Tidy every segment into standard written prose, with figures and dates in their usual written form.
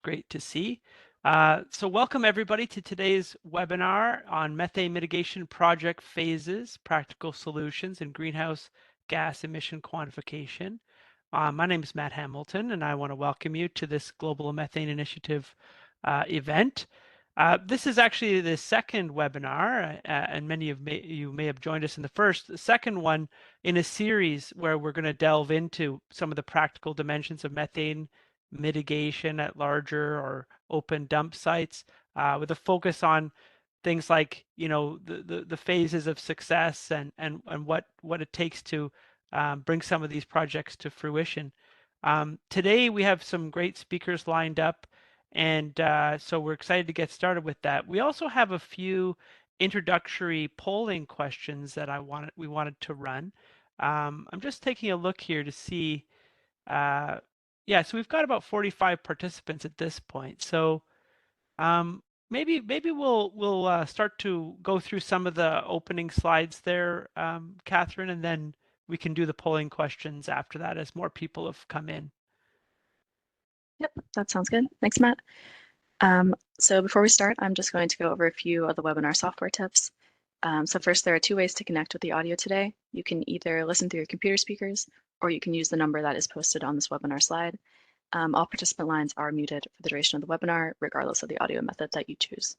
Great to see. So welcome everybody to today's webinar on methane mitigation project phases, practical solutions in greenhouse gas emission quantification. My name is Matt Hamilton, and I want to welcome you to this Global Methane Initiative event. This is actually the second webinar, and many of you may have joined us in the first. The second one in a series where we're going to delve into some of the practical dimensions of methane mitigation at larger or open dump sites, with a focus on things like the phases of success and what it takes to bring some of these projects to fruition. Today we have some great speakers lined up, and so we're excited to get started with that. We also have a few introductory polling questions that we wanted to run. I'm just taking a look here to see. Yeah, so we've got about 45 participants at this point. So maybe we'll start to go through some of the opening slides there, Catherine, and then we can do the polling questions after that as more people have come in. Yep, that sounds good. Thanks, Matt. So before we start, I'm just going to go over a few of the webinar software tips. So first, there are two ways to connect with the audio today. You can either listen through your computer speakers, or you can use the number that is posted on this webinar slide. All participant lines are muted for the duration of the webinar, regardless of the audio method that you choose.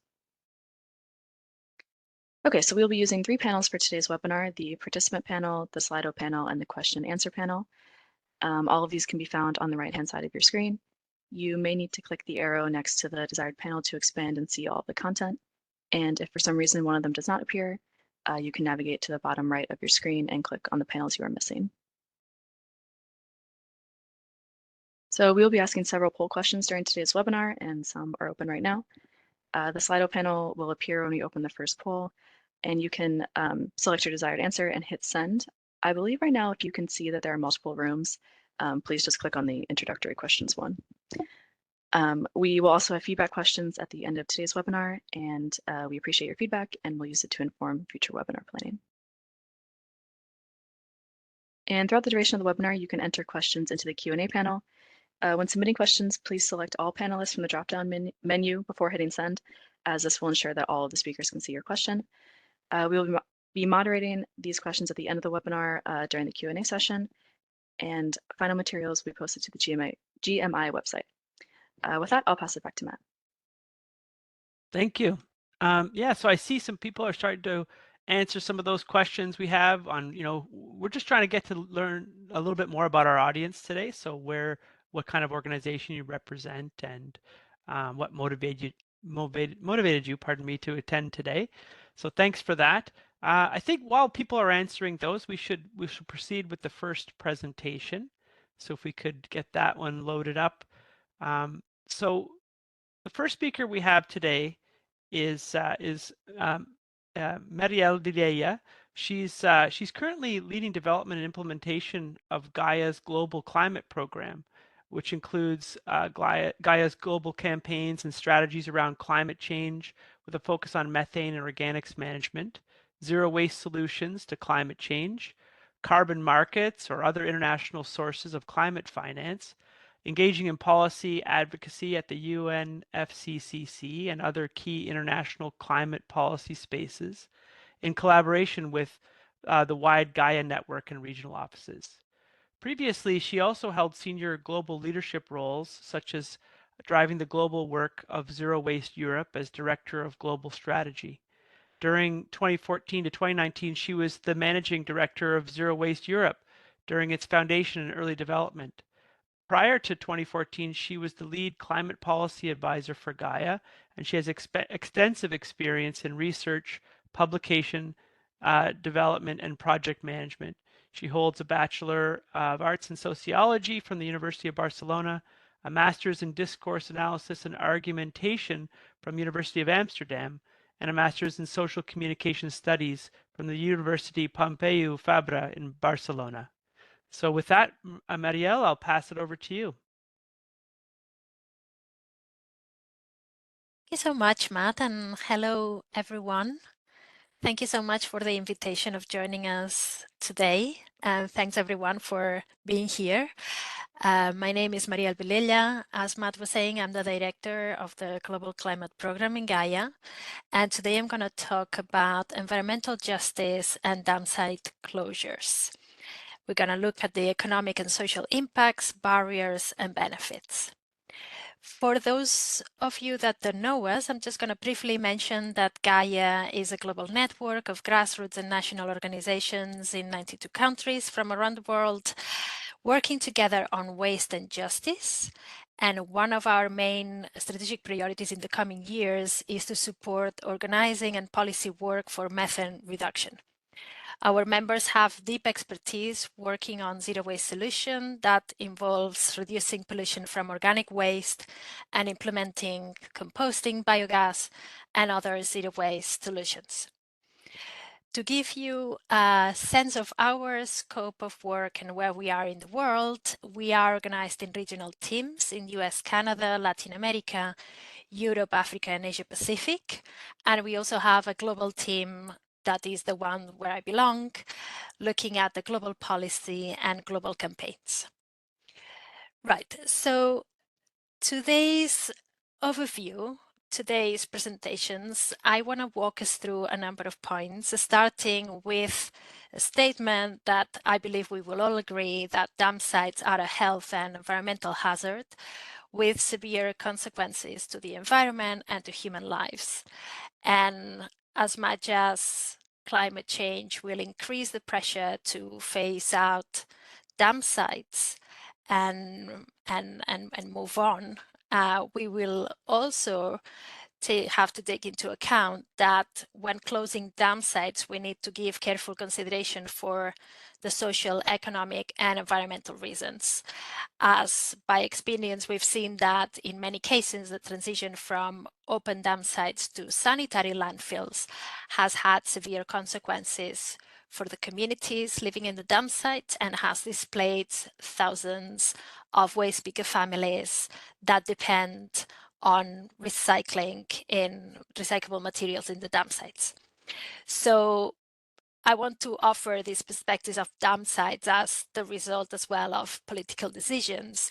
Okay, so we'll be using 3 panels for today's webinar: the participant panel, the Slido panel, and the question and answer panel. All of these can be found on the right-hand side of your screen. You may need to click the arrow next to the desired panel to expand and see all of the content. And if for some reason one of them does not appear, you can navigate to the bottom right of your screen and click on the panels you are missing. So we will be asking several poll questions during today's webinar, and some are open right now. The Slido panel will appear when we open the first poll, and you can select your desired answer and hit send. I believe right now, if you can see that there are multiple rooms, please just click on the introductory questions one. We will also have feedback questions at the end of today's webinar, and we appreciate your feedback, and we'll use it to inform future webinar planning. And throughout the duration of the webinar, you can enter questions into the Q&A panel. When submitting questions, please select all panelists from the drop-down menu before hitting send, as this will ensure that all of the speakers can see your question. We will be moderating these questions at the end of the webinar during the Q&A session, and final materials will be posted to the GMI website. With that, I'll pass it back to Matt. Thank you. Yeah, so I see some people are starting to answer some of those questions we have on, we're just trying to get to learn a little bit more about our audience today. So what kind of organization you represent, and what motivated you, pardon me, to attend today. So thanks for that. I think while people are answering those, we should proceed with the first presentation. So if we could get that one loaded up. So the first speaker we have today is Marielle Dileya. She's currently leading development and implementation of Gaia's global climate program, which includes Gaia's global campaigns and strategies around climate change, with a focus on methane and organics management, zero waste solutions to climate change, carbon markets or other international sources of climate finance, engaging in policy advocacy at the UNFCCC and other key international climate policy spaces, in collaboration with the wide Gaia network and regional offices. Previously, she also held senior global leadership roles, such as driving the global work of Zero Waste Europe as Director of Global Strategy. During 2014 to 2019, she was the Managing Director of Zero Waste Europe during its foundation and early development. Prior to 2014, she was the lead climate policy advisor for Gaia, and she has extensive experience in research, publication, development, and project management. She holds a Bachelor of Arts in Sociology from the University of Barcelona, a Master's in Discourse Analysis and Argumentation from the University of Amsterdam, and a Master's in Social Communication Studies from the University Pompeu Fabra in Barcelona. So with that, Marielle, I'll pass it over to you. Thank you so much, Matt, and hello, everyone. Thank you so much for the invitation of joining us today. and thanks everyone for being here. My name is Maria Vilella. As Matt was saying, I'm the director of the Global Climate Program in Gaia, and today I'm going to talk about environmental justice and dam site closures. We're going to look at the economic and social impacts, barriers, and benefits. For those of you that don't know us, I'm just going to briefly mention that Gaia is a global network of grassroots and national organizations in 92 countries from around the world, working together on waste and justice. And one of our main strategic priorities in the coming years is to support organizing and policy work for methane reduction. Our members have deep expertise working on zero waste solution that involves reducing pollution from organic waste and implementing composting, biogas, and other zero waste solutions. To give you a sense of our scope of work and where we are in the world, we are organized in regional teams in US, Canada, Latin America, Europe, Africa, and Asia Pacific. And we also have a global team that is the one where I belong, looking at the global policy and global campaigns. Right, so today's overview, today's presentations, I want to walk us through a number of points, starting with a statement that I believe we will all agree that dam sites are a health and environmental hazard with severe consequences to the environment and to human lives. And as much as climate change will increase the pressure to phase out dam sites and move on, we will also have to take into account that when closing dam sites, we need to give careful consideration for the social, economic, and environmental reasons. As by experience, we've seen that in many cases, the transition from open dam sites to sanitary landfills has had severe consequences for the communities living in the dam sites and has displaced thousands of waste picker families that depend on recycling in recyclable materials in the dam sites. So I want to offer these perspectives of dam sites as the result as well of political decisions.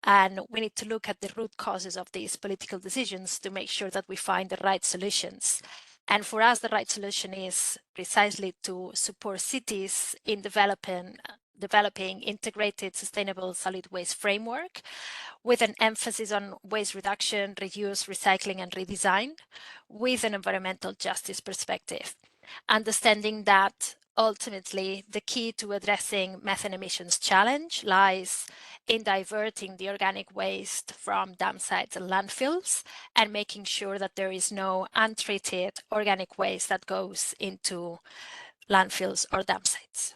And we need to look at the root causes of these political decisions to make sure that we find the right solutions. And for us, the right solution is precisely to support cities in developing integrated sustainable solid waste framework with an emphasis on waste reduction, reuse, recycling, and redesign with an environmental justice perspective. Understanding that ultimately the key to addressing methane emissions challenge lies in diverting the organic waste from dam sites and landfills and making sure that there is no untreated organic waste that goes into landfills or dam sites.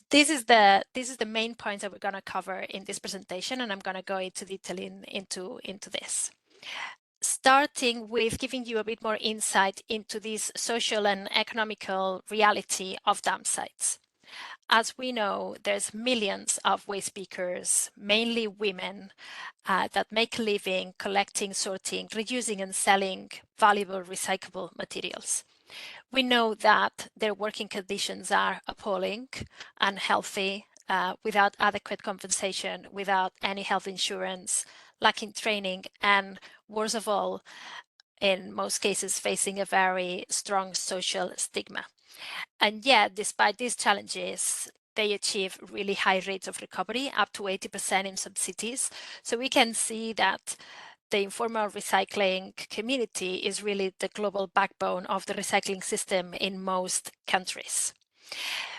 This is the main points that we're going to cover in this presentation, and I'm going to go into detail into this. Starting with giving you a bit more insight into this social and economical reality of dam sites. As we know, there's millions of waste pickers, mainly women, that make a living collecting, sorting, reusing, and selling valuable recyclable materials. We know that their working conditions are appalling, unhealthy, without adequate compensation, without any health insurance, lacking training, and worst of all, in most cases, facing a very strong social stigma. And yet, despite these challenges, they achieve really high rates of recovery, up to 80% in some cities. So we can see that the informal recycling community is really the global backbone of the recycling system in most countries.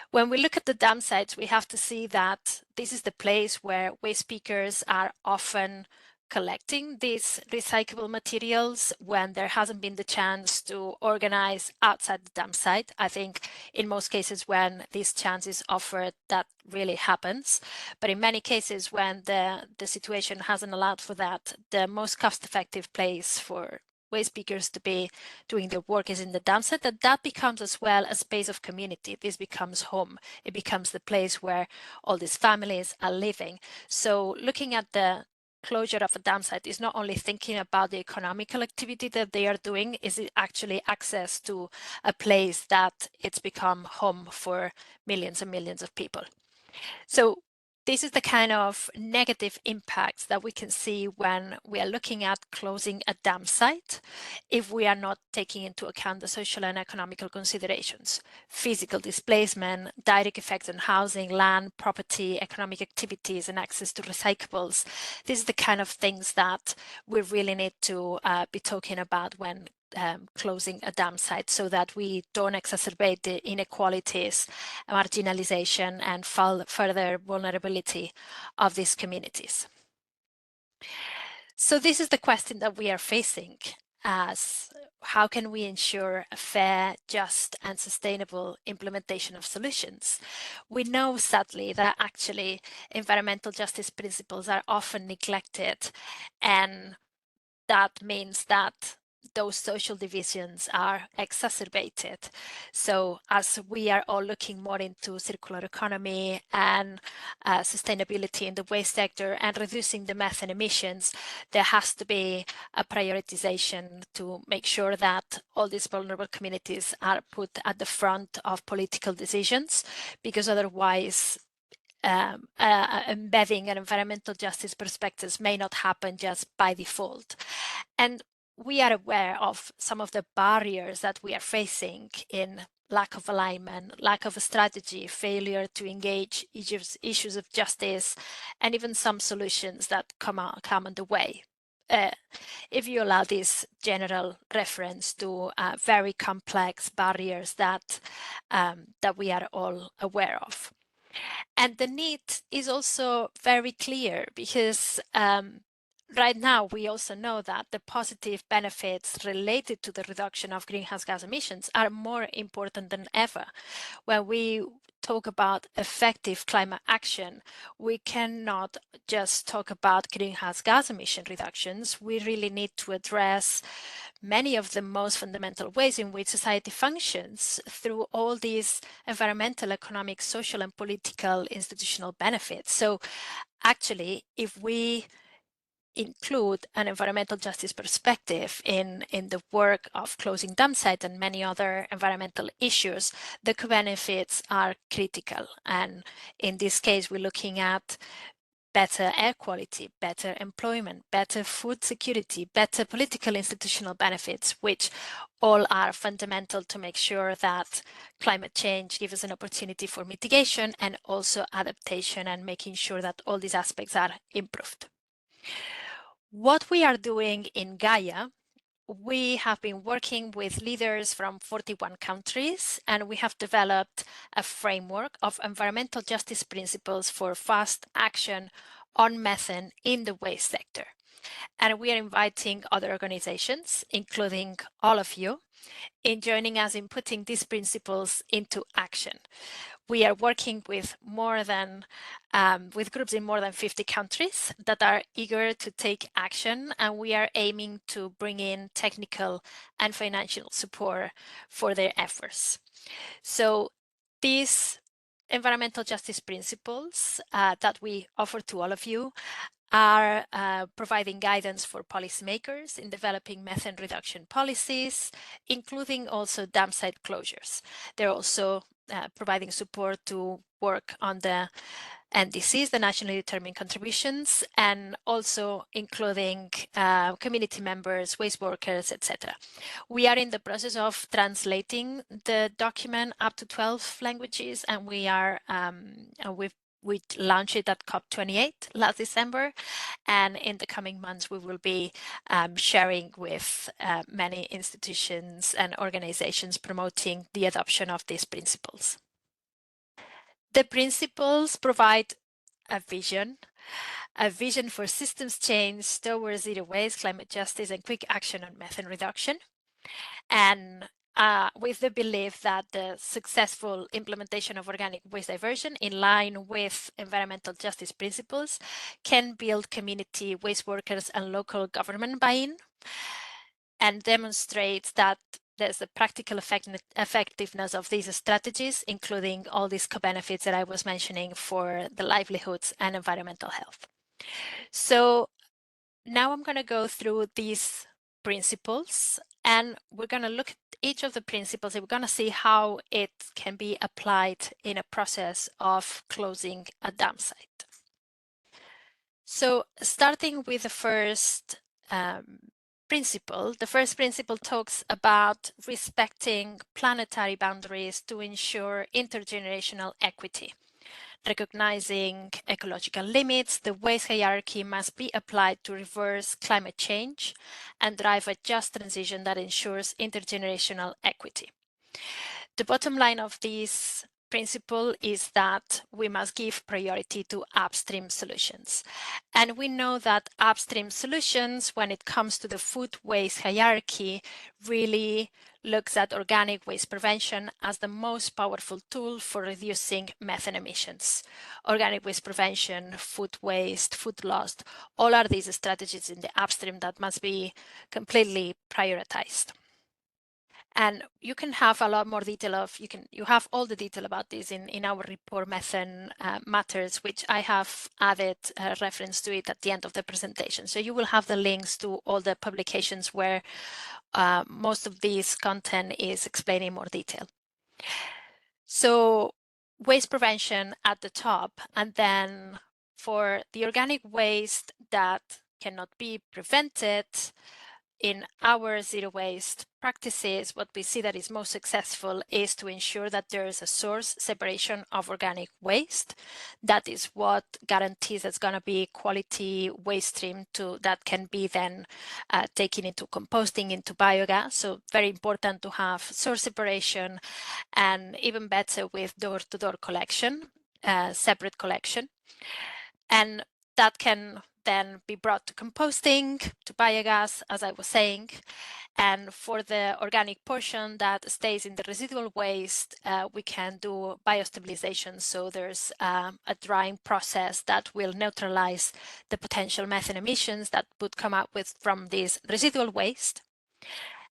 When we look at the dam sites, we have to see that this is the place where waste pickers are often collecting these recyclable materials when there hasn't been the chance to organize outside the dam site. I think in most cases when this chance is offered, that really happens. But in many cases when the situation hasn't allowed for that, the most cost-effective place for waste pickers to be doing their work is in the dam site, that becomes as well a space of community. This becomes home. It becomes the place where all these families are living. So looking at the closure of a dam site is not only thinking about the economical activity that they are doing, is it actually access to a place that it's become home for millions and millions of people. So this is the kind of negative impacts that we can see when we are looking at closing a dam site if we are not taking into account the social and economical considerations: physical displacement, direct effects on housing, land, property, economic activities, and access to recyclables. This is the kind of things that we really need to be talking about when closing a dam site, so that we don't exacerbate the inequalities, marginalization, and further vulnerability of these communities. So this is the question that we are facing, as how can we ensure a fair, just, and sustainable implementation of solutions? We know, sadly, that actually environmental justice principles are often neglected, and that means that those social divisions are exacerbated. So as we are all looking more into circular economy and sustainability in the waste sector and reducing the methane emissions, there has to be a prioritization to make sure that all these vulnerable communities are put at the front of political decisions, because otherwise embedding an environmental justice perspectives may not happen just by default. And we are aware of some of the barriers that we are facing in lack of alignment, lack of a strategy, failure to engage issues of justice, and even some solutions that come on the way. If you allow this general reference to very complex barriers that we are all aware of. And the need is also very clear, because right now we also know that the positive benefits related to the reduction of greenhouse gas emissions are more important than ever. When we talk about effective climate action, we cannot just talk about greenhouse gas emission reductions. We really need to address many of the most fundamental ways in which society functions through all these environmental, economic, social, and political institutional benefits. So actually, if we include an environmental justice perspective in the work of closing dam sites and many other environmental issues, the benefits are critical. And in this case, we're looking at better air quality, better employment, better food security, better political institutional benefits, which all are fundamental to make sure that climate change gives us an opportunity for mitigation and also adaptation, and making sure that all these aspects are improved. What we are doing in Gaia, we have been working with leaders from 41 countries, and we have developed a framework of environmental justice principles for fast action on methane in the waste sector. And we are inviting other organizations, including all of you, in joining us in putting these principles into action. We are working with with groups in more than 50 countries that are eager to take action, and we are aiming to bring in technical and financial support for their efforts. So these environmental justice principles that we offer to all of you are providing guidance for policymakers in developing methane reduction policies, including also dam site closures. They're also providing support to work on the NDCs, the nationally determined contributions, and also including community members, waste workers, etc. We are in the process of translating the document up to 12 languages, and we launched it at COP28 last December, and in the coming months we will be sharing with many institutions and organizations promoting the adoption of these principles. The principles provide a vision for systems change towards zero waste, climate justice, and quick action on methane reduction. And with the belief that the successful implementation of organic waste diversion in line with environmental justice principles can build community waste workers and local government buy-in, and demonstrates that there's the practical effectiveness of these strategies, including all these co-benefits that I was mentioning for the livelihoods and environmental health. So now I'm going to go through these principles, and we're going to look at each of the principles, and we're going to see how it can be applied in a process of closing a dam site. So starting with the first principle, the first principle talks about respecting planetary boundaries to ensure intergenerational equity. Recognizing ecological limits, the waste hierarchy must be applied to reverse climate change and drive a just transition that ensures intergenerational equity. The bottom line of this principle is that we must give priority to upstream solutions. And we know that upstream solutions, when it comes to the food waste hierarchy, really looks at organic waste prevention as the most powerful tool for reducing methane emissions. Organic waste prevention, food waste, food loss, all are these strategies in the upstream that must be completely prioritized. And you can have a lot more detail of, you have all the detail about this in our report Methane Matters, which I have added a reference to it at the end of the presentation. So you will have the links to all the publications where most of this content is explained in more detail. So waste prevention at the top, and then for the organic waste that cannot be prevented, in our zero waste practices, what we see that is most successful is to ensure that there is a source separation of organic waste. That is what guarantees it's going to be quality waste stream that can be then taken into composting, into biogas. So very important to have source separation, and even better with door-to-door collection, separate collection. And that can then be brought to composting, to biogas, as I was saying. And for the organic portion that stays in the residual waste, we can do biostabilization. So there's a drying process that will neutralize the potential methane emissions that would come out from this residual waste.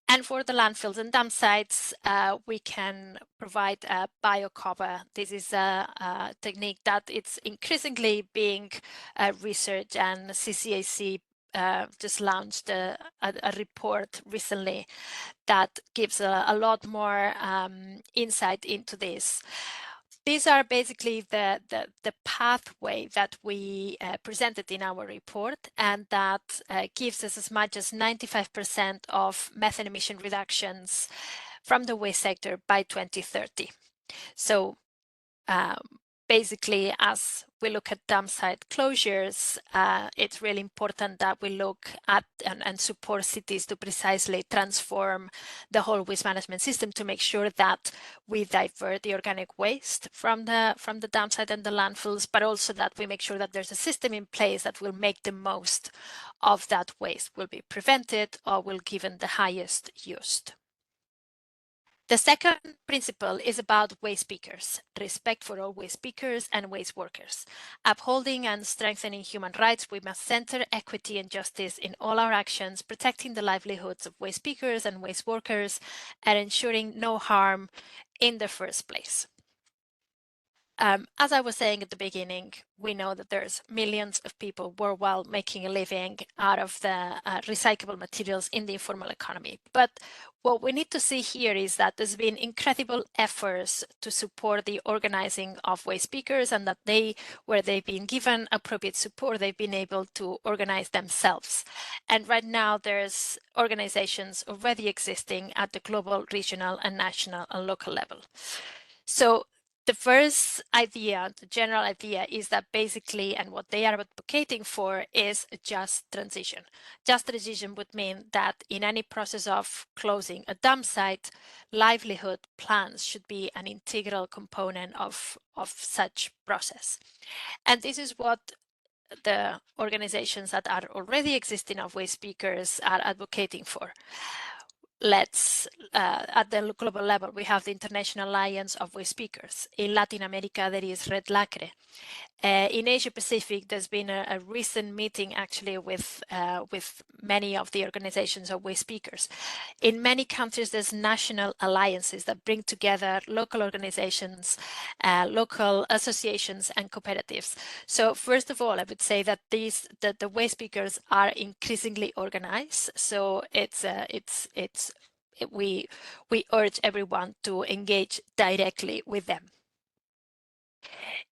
And for the landfills and dump sites, we can provide a biocover. This is a technique that it's increasingly being researched, and CCAC just launched a report recently that gives a lot more insight into this. These are basically the pathway that we presented in our report, and that gives us as much as 95% of methane emission reductions from the waste sector by 2030. So basically, as we look at dam site closures, it's really important that we look at and support cities to precisely transform the whole waste management system to make sure that we divert the organic waste from the dam site and the landfills, but also that we make sure that there's a system in place that will make the most of that waste, will be prevented or will given the highest use. The second principle is about waste pickers, respect for all waste pickers and waste workers. Upholding and strengthening human rights, we must center equity and justice in all our actions, protecting the livelihoods of waste pickers and waste workers, and ensuring no harm in the first place. As I was saying at the beginning, we know that there's millions of people worldwide making a living out of the recyclable materials in the informal economy. But what we need to see here is that there's been incredible efforts to support the organizing of waste pickers, and that where they've been given appropriate support, they've been able to organize themselves. And right now there's organizations already existing at the global, regional, and national and local level. So the first idea, the general idea, is that basically, and what they are advocating for, is a just transition. Just transition would mean that in any process of closing a dump site, livelihood plans should be an integral component of such process. And this is what the organizations that are already existing of waste pickers are advocating for. At the global level, we have the International Alliance of Waste Pickers. In Latin America, there is Red Lacre. In Asia Pacific, there's been a recent meeting actually with many of the organizations of waste speakers. In many countries, there's national alliances that bring together local organizations, local associations, and cooperatives. So first of all, I would say that the waste speakers are increasingly organized. So we urge everyone to engage directly with them.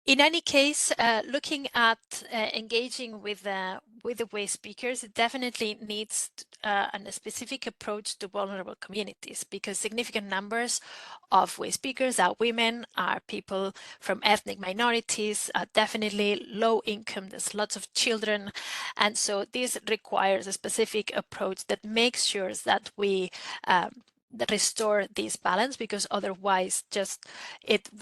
In any case, looking at engaging with the waste speakers, it definitely needs a specific approach to vulnerable communities, because significant numbers of waste speakers are women, are people from ethnic minorities, are definitely low income, there's lots of children. And so this requires a specific approach that makes sure that we restore this balance, because otherwise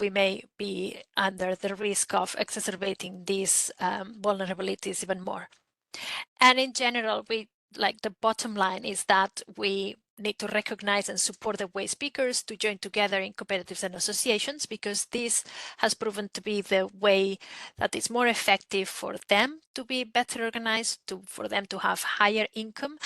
we may be under the risk of exacerbating these vulnerabilities even more. And in general, the bottom line is that we need to recognize and support the waste speakers to join together in cooperatives and associations, because this has proven to be the way that is more effective for them to be better organized, for them to have higher income,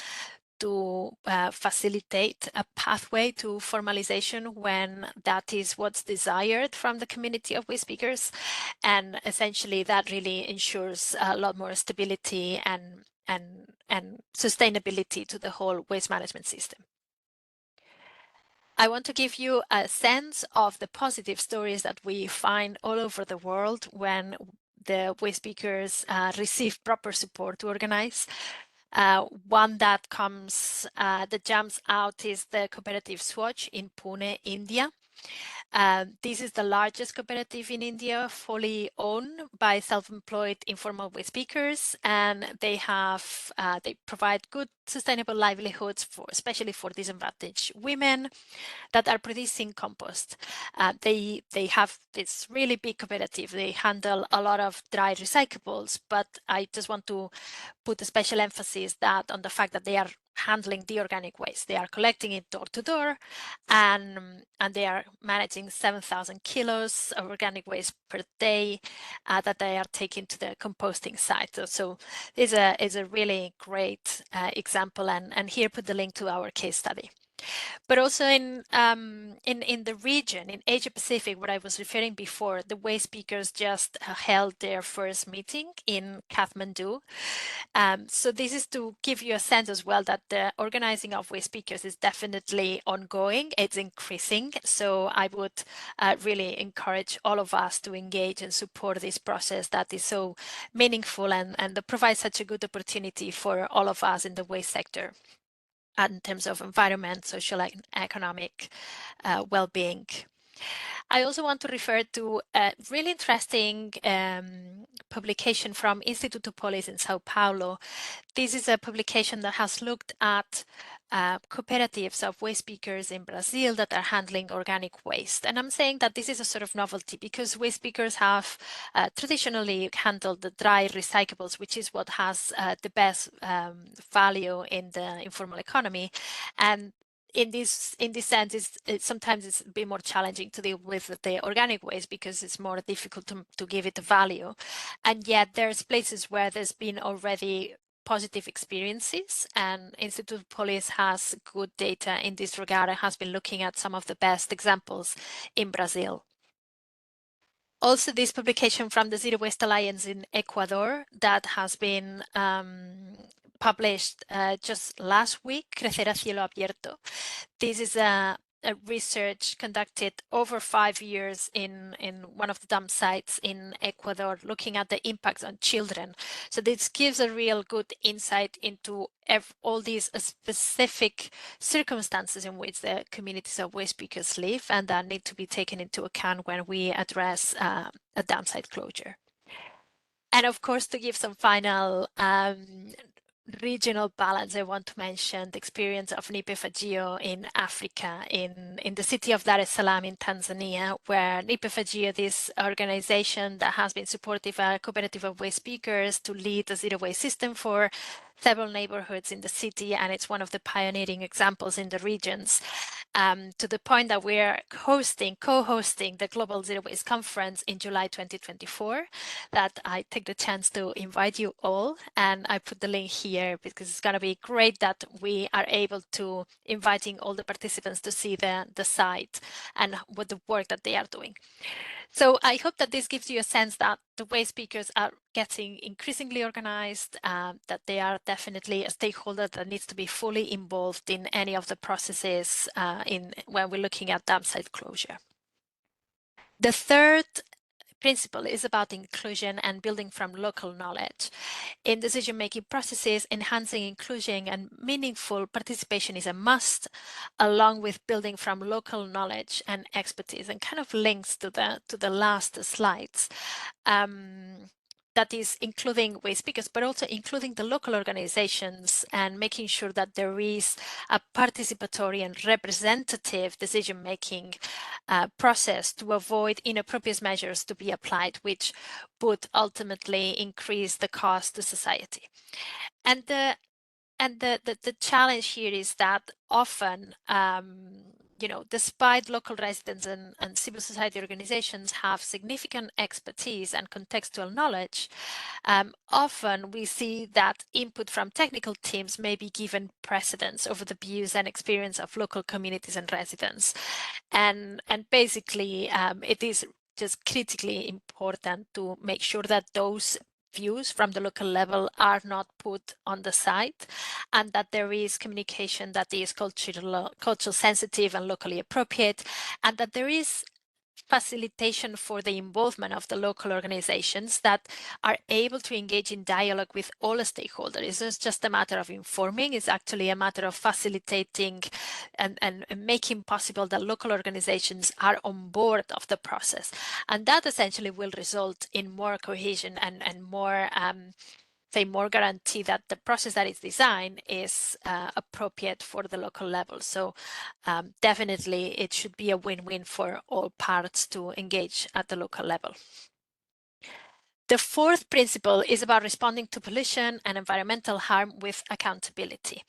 to facilitate a pathway to formalization when that is what's desired from the community of waste speakers. And essentially that really ensures a lot more stability and sustainability to the whole waste management system. I want to give you a sense of the positive stories that we find all over the world when the waste speakers receive proper support to organize. One that jumps out is the cooperative Swatch in Pune, India. This is the largest cooperative in India, fully owned by self-employed informal waste speakers, and they provide good sustainable livelihoods especially for disadvantaged women that are producing compost. They have this really big cooperative. They handle a lot of dry recyclables, but I just want to put a special emphasis on the fact that they are handling the organic waste. They are collecting it door to door, and they are managing 7,000 kilos of organic waste per day that they are taking to the composting site. So is a really great example, and here put the link to our case study. But also in the region, in Asia Pacific, what I was referring before, the waste speakers just held their first meeting in Kathmandu. So this is to give you a sense as well that the organizing of waste speakers is definitely ongoing. It's increasing. So I would really encourage all of us to engage and support this process that is so meaningful and that provides such a good opportunity for all of us in the waste sector in terms of environment, social and economic well-being. I also want to refer to a really interesting publication from Instituto Polis in Sao Paulo. This is a publication that has looked at cooperatives of waste speakers in Brazil that are handling organic waste. And I'm saying that this is a sort of novelty because waste speakers have traditionally handled the dry recyclables, which is what has the best value in the informal economy. And in this sense, sometimes it's a bit more challenging to deal with the organic waste because it's more difficult to give it a value. And yet there's places where there's been already positive experiences, and Institute Polis has good data in this regard and has been looking at some of the best examples in Brazil. Also, this publication from the Zero Waste Alliance in Ecuador that has been published just last week, Crecer a Cielo Abierto. This is a research conducted over 5 years in one of the dump sites in Ecuador, looking at the impacts on children. So this gives a real good insight into all these specific circumstances in which the communities of waste speakers live and that need to be taken into account when we address a dump site closure. And of course, to give some final regional balance, I want to mention the experience of Nipe Fagio in Africa, in the city of Dar es Salaam in Tanzania, where Nipe Fagio, this organization that has been supportive a cooperative of waste speakers to lead a zero waste system for several neighborhoods in the city, and it's one of the pioneering examples in the regions, to the point that we're co-hosting the Global Zero Waste Conference in July 2024, that I take the chance to invite you all. And I put the link here because it's going to be great that we are able to inviting all the participants to see the site and what the work that they are doing. So I hope that this gives you a sense that the waste speakers are getting increasingly organized, that they are definitely a stakeholder that needs to be fully involved in any of the processes when we're looking at dam site closure. The third principle is about inclusion and building from local knowledge. In decision-making processes, enhancing inclusion and meaningful participation is a must, along with building from local knowledge and expertise, and kind of links to the last slides. That is including waste speakers, but also including the local organizations and making sure that there is a participatory and representative decision-making process to avoid inappropriate measures to be applied, which would ultimately increase the cost to society. And the challenge here is that often, despite local residents and civil society organizations have significant expertise and contextual knowledge, often we see that input from technical teams may be given precedence over the views and experience of local communities and residents. And basically, it is just critically important to make sure that those views from the local level are not put on the site, and that there is communication that is cultural sensitive and locally appropriate, and that there is facilitation for the involvement of the local organizations that are able to engage in dialogue with all stakeholders. It's not just a matter of informing, it's actually a matter of facilitating and making possible that local organizations are on board of the process. And that essentially will result in more cohesion and more more guarantee that the process that is designed is appropriate for the local level. So definitely it should be a win-win for all parts to engage at the local level. The fourth principle is about responding to pollution and environmental harm with accountability.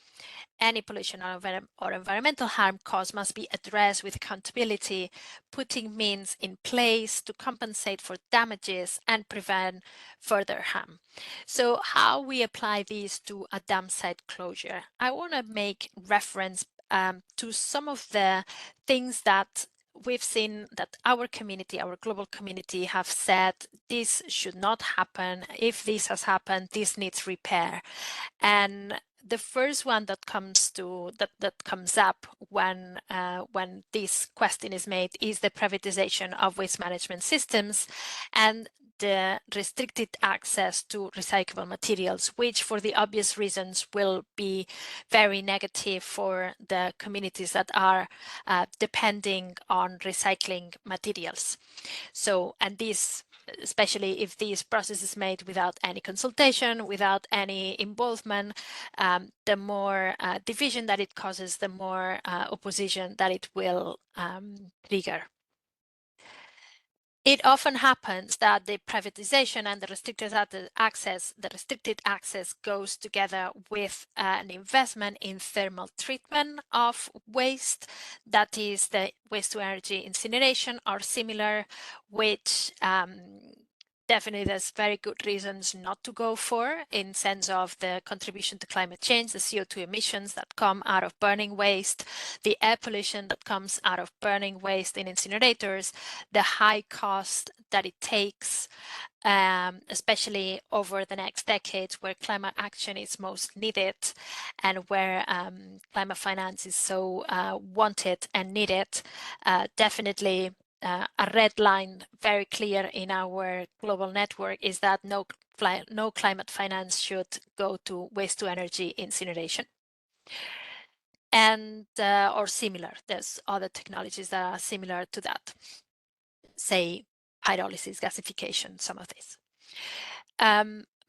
Any pollution or environmental harm caused must be addressed with accountability, putting means in place to compensate for damages and prevent further harm. So how we apply these to a dam site closure? I want to make reference to some of the things that we've seen that our community, our global community, have said this should not happen. If this has happened, this needs repair. And the first one that comes up when this question is made is the privatization of waste management systems and the restricted access to recyclable materials, which for the obvious reasons will be very negative for the communities that are depending on recycling materials. So, and this, especially if this process is made without any consultation, without any involvement, the more division that it causes, the more opposition that it will trigger. It often happens that the privatization and the restricted access goes together with an investment in thermal treatment of waste, that is the waste to energy incineration or similar, which definitely there's very good reasons not to go for in sense of the contribution to climate change, the CO2 emissions that come out of burning waste, the air pollution that comes out of burning waste in incinerators, the high cost that it takes, especially over the next decades where climate action is most needed and where climate finance is so wanted and needed. Definitely a red line very clear in our global network is that no climate finance should go to waste to energy incineration. And or similar, there's other technologies that are similar to that, say pyrolysis, gasification, some of this.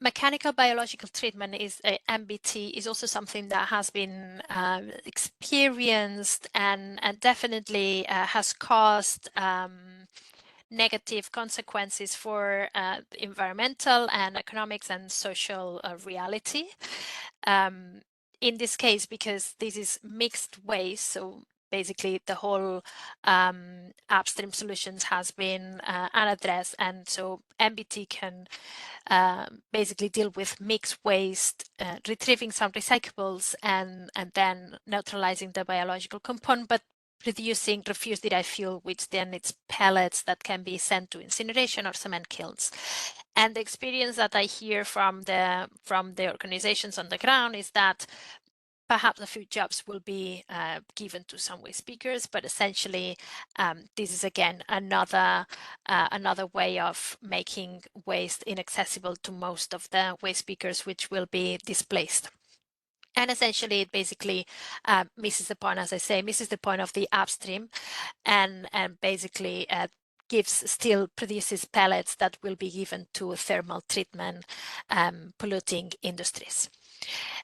Mechanical biological treatment is MBT is also something that has been experienced and definitely has caused negative consequences for the environmental and economics and social reality. In this case, because this is mixed waste, so basically the whole upstream solutions has been unaddressed, and so MBT can basically deal with mixed waste, retrieving some recyclables and then neutralizing the biological component, but producing refuse-derived fuel, which then it's pellets that can be sent to incineration or cement kilns. And the experience that I hear from the organizations on the ground is that perhaps a few jobs will be given to some waste speakers, but essentially this is again another way of making waste inaccessible to most of the waste speakers, which will be displaced. And essentially, it basically misses the point, as I say, misses the point of the upstream, and basically still produces pellets that will be given to thermal treatment polluting industries.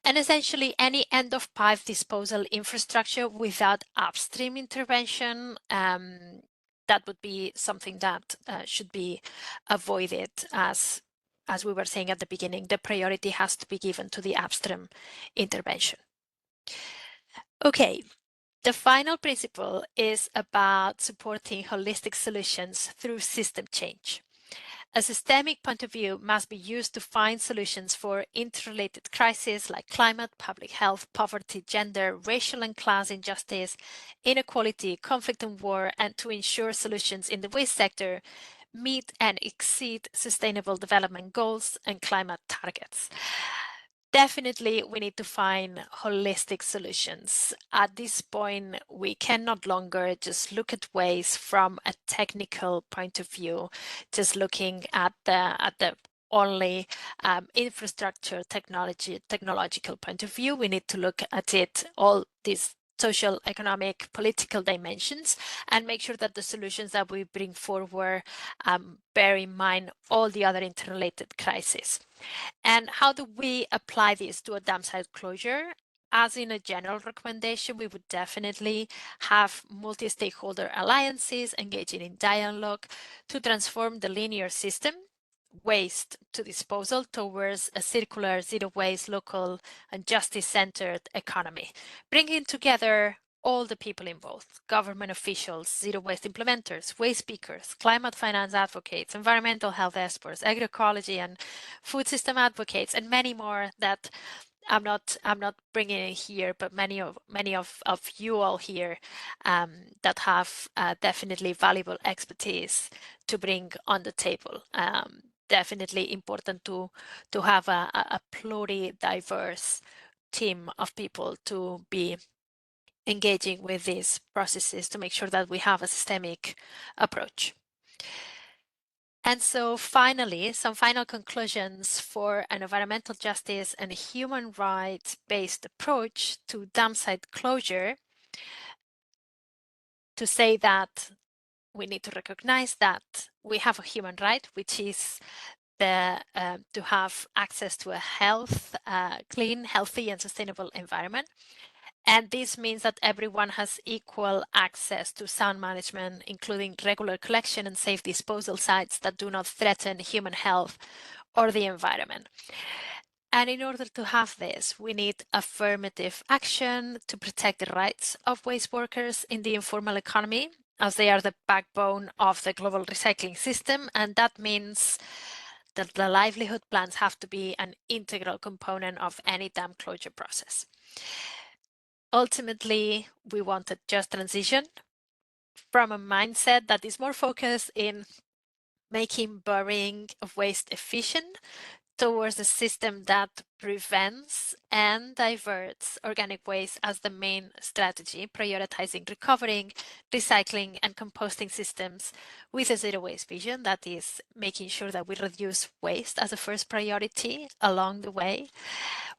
And essentially, any end-of-pipe disposal infrastructure without upstream intervention, that would be something that should be avoided. As we were saying at the beginning, the priority has to be given to the upstream intervention. Okay, the final principle is about supporting holistic solutions through system change. A systemic point of view must be used to find solutions for interrelated crises like climate, public health, poverty, gender, racial and class injustice, inequality, conflict and war, and to ensure solutions in the waste sector meet and exceed sustainable development goals and climate targets. Definitely, we need to find holistic solutions. At this point, we can no longer just look at waste from a technical point of view, just looking at the only infrastructure technological point of view. We need to look at it, all these social, economic, political dimensions, and make sure that the solutions that we bring forward bear in mind all the other interrelated crises. And how do we apply this to a dam site closure? As in a general recommendation, we would definitely have multi-stakeholder alliances engaging in dialogue to transform the linear system, waste to disposal, towards a circular, zero waste, local and justice-centered economy, bringing together all the people involved: government officials, zero waste implementers, waste speakers, climate finance advocates, environmental health experts, agroecology and food system advocates, and many more that I'm not bringing in here, but many of you all here that have definitely valuable expertise to bring on the table. Definitely important to have a pluri-diverse team of people to be engaging with these processes to make sure that we have a systemic approach. And so finally, some final conclusions for an environmental justice and human rights-based approach to dam site closure, to say that we need to recognize that we have a human right, which is to have access to a clean, healthy, and sustainable environment. And this means that everyone has equal access to sound management, including regular collection and safe disposal sites that do not threaten human health or the environment. And in order to have this, we need affirmative action to protect the rights of waste workers in the informal economy, as they are the backbone of the global recycling system. And that means that the livelihood plans have to be an integral component of any dam closure process. Ultimately, we want a just transition from a mindset that is more focused in making burying of waste efficient towards a system that prevents and diverts organic waste as the main strategy, prioritizing recovering, recycling, and composting systems with a zero waste vision, that is making sure that we reduce waste as a first priority along the way,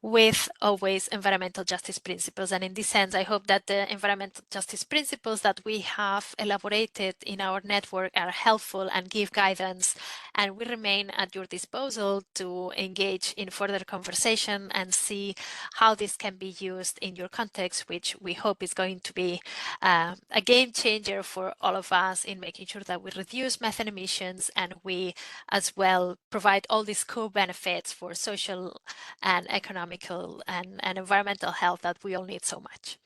with always environmental justice principles. And in this sense, I hope that the environmental justice principles that we have elaborated in our network are helpful and give guidance, and we remain at your disposal to engage in further conversation conversation and see how this can be used in your context, which we hope is going to be a game changer for all of us in making sure that we reduce methane emissions and we as well provide all these co-benefits for social and economical and environmental health that we all need so much.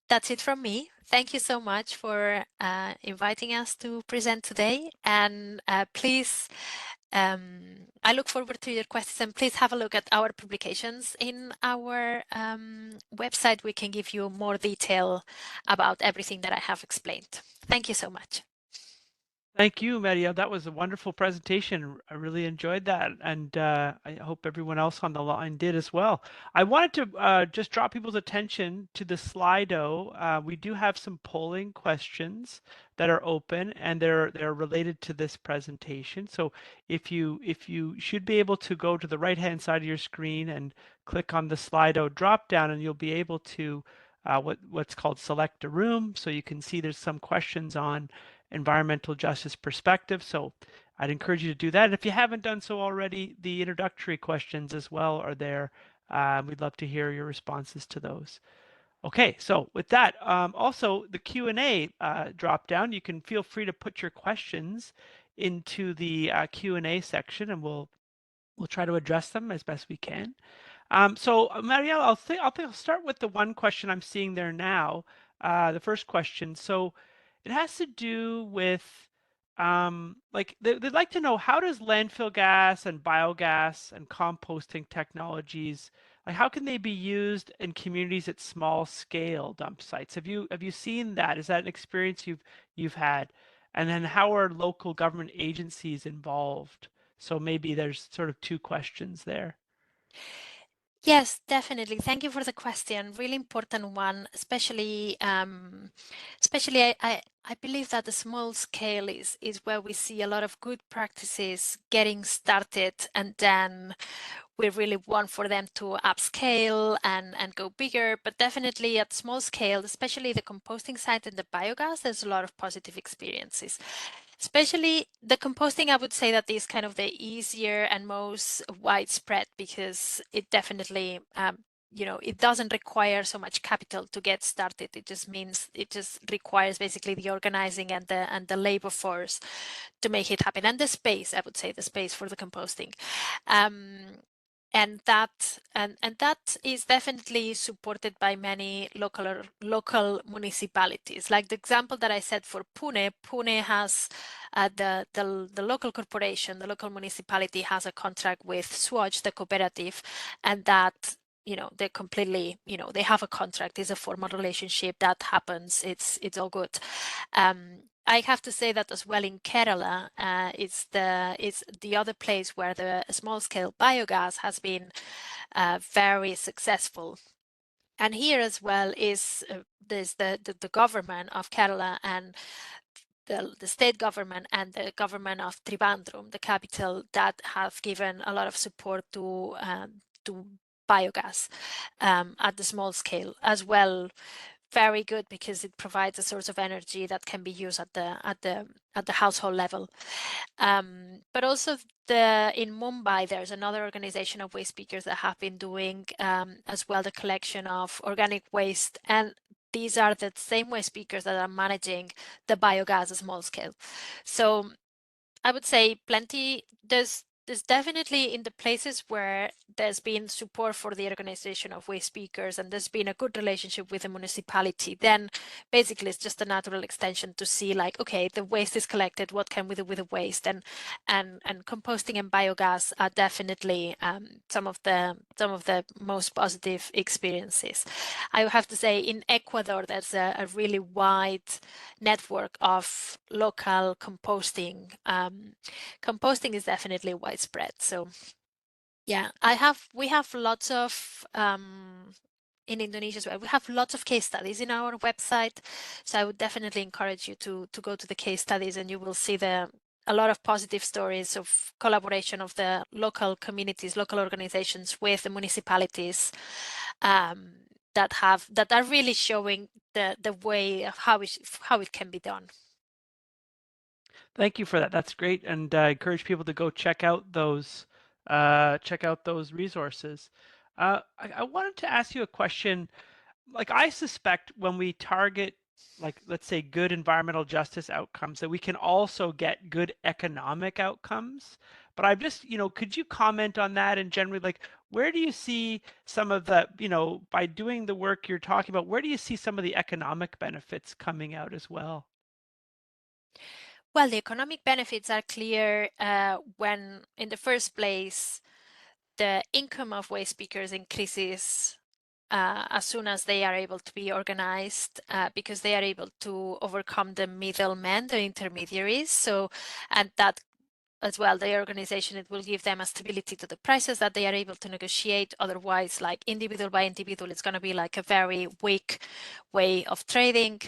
That's it from me. Thank you so much for inviting us to present today. And please, I look forward to your questions, and please have a look at our publications in our website. We can give you more detail about everything that I have explained. Thank you so much. Thank you, Maria. That was a wonderful presentation. I really enjoyed that, and I hope everyone else on the line did as well. I wanted to just draw people's attention to the Slido. We do have some polling questions that are open, and they're related to this presentation. So if you should be able to go to the right-hand side of your screen and click on the Slido drop-down, and you'll be able to what's called select a room. So you can see there's some questions on environmental justice perspective. So I'd encourage you to do that. And if you haven't done so already, the introductory questions as well are there. We'd love to hear your responses to those. Okay, so with that, also the Q&A drop down, you can feel free to put your questions into the Q&A section, and we'll try to address them as best we can. So Marielle, I'll start with the one question I'm seeing there now. The first question. So it has to do with like they'd like to know, how does landfill gas and biogas and composting technologies, like how can they be used in communities at small scale dump sites? Have you seen that? Is that an experience you've had? And then how are local government agencies involved? So maybe there's sort of two questions there. Yes, definitely. Thank you for the question. Really important one, especially I believe that the small scale is where we see a lot of good practices getting started, and then we really want for them to upscale and go bigger. But definitely at small scale, especially the composting site and the biogas, there's a lot of positive experiences. Especially the composting, I would say that is kind of the easier and most widespread, because it definitely, it doesn't require so much capital to get started. It just means it just requires basically the organizing and the labor force to make it happen, and the space. I would say the space for the composting. And that is definitely supported by many local municipalities. Like the example that I said for Pune, Pune has the local corporation, the local municipality has a contract with Swatch, the cooperative, and that they completely, they have a contract. It's a formal relationship that happens. It's all good. I have to say that as well in Kerala, it's the other place where the small-scale biogas has been very successful. And here as well is there's the government of Kerala and the state government and the government of Trivandrum, the capital, that have given a lot of support to biogas at the small scale as well. Very good, because it provides a source of energy that can be used at the household level. But also in Mumbai, there's another organization of waste pickers that have been doing as well the collection of organic waste, and these are the same waste pickers that are managing the biogas at small scale. So I would say plenty. There's definitely in the places where there's been support for the organization of waste pickers and there's been a good relationship with the municipality, then basically it's just a natural extension to see like, okay, the waste is collected, what can we do with the waste? And composting and biogas are definitely some of the most positive experiences. I have to say in Ecuador, there's a really wide network of local composting. Composting is definitely widespread. So yeah, we have lots of in Indonesia as well. We have lots of case studies in our website. So I would definitely encourage you to go to the case studies, and you will see a lot of positive stories of collaboration of the local communities, local organizations with the municipalities that are really showing the way of how it can be done. Thank you for that. That's great, and I encourage people to go check out those check out those resources. I wanted to ask you a question. Like, I suspect when we target, like, let's say, good environmental justice outcomes, that we can also get good economic outcomes. But I've just, could you comment on that? And generally, like, where do you see some of the, by doing the work you're talking about, where do you see some of the economic benefits coming out as well? Well, the economic benefits are clear when, in the first place, the income of waste speakers increases as soon as they are able to be organized, because they are able to overcome the middlemen, the intermediaries. So, and that as well, the organization, it will give them a stability to the prices that they are able to negotiate. Otherwise, like individual by individual, it's going to be like a very weak way of trading.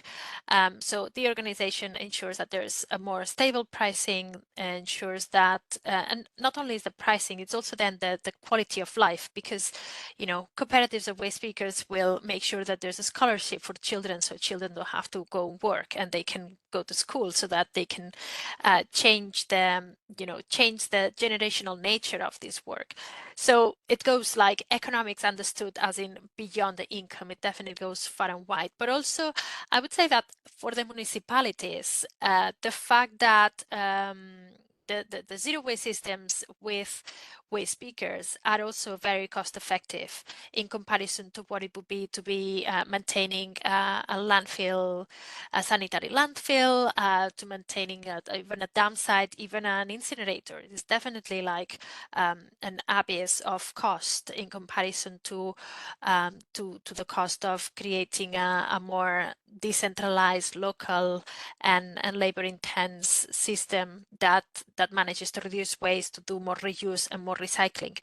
So the organization ensures that there's a more stable pricing, ensures that, and not only is the pricing, it's also then the quality of life, because, cooperatives of waste speakers will make sure that there's a scholarship for children, so children don't have to go work and they can go to school, so that they can change the generational nature of this work. So it goes like economics understood as in beyond the income. It definitely goes far and wide. But also, I would say that for the municipalities, the fact that the zero waste systems with waste speakers are also very cost effective in comparison to what it would be to be maintaining a landfill, a sanitary landfill, to maintaining even a dam site, even an incinerator. It's definitely like an abyss of cost in comparison to the cost of creating a more decentralized, local, and labor intense system that manages to reduce waste, to do more reuse and more recycling.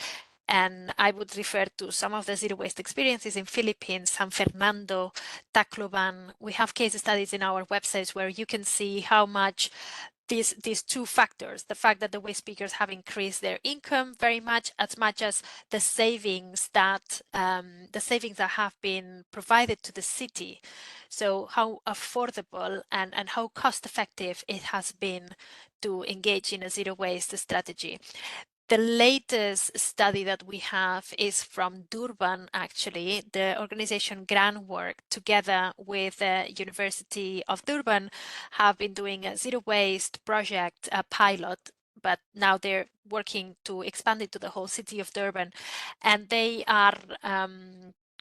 And I would refer to some of the zero waste experiences in Philippines, San Fernando, Tacloban. We have case studies in our websites where you can see how much these two factors, the fact that the waste speakers have increased their income very much, as much as the savings that have been provided to the city. So how affordable and how cost effective it has been to engage in a zero waste strategy. The latest study that we have is from Durban, actually. The organization Groundwork, together with the University of Durban, have been doing a zero waste project, a pilot, but now they're working to expand it to the whole city of Durban. And they are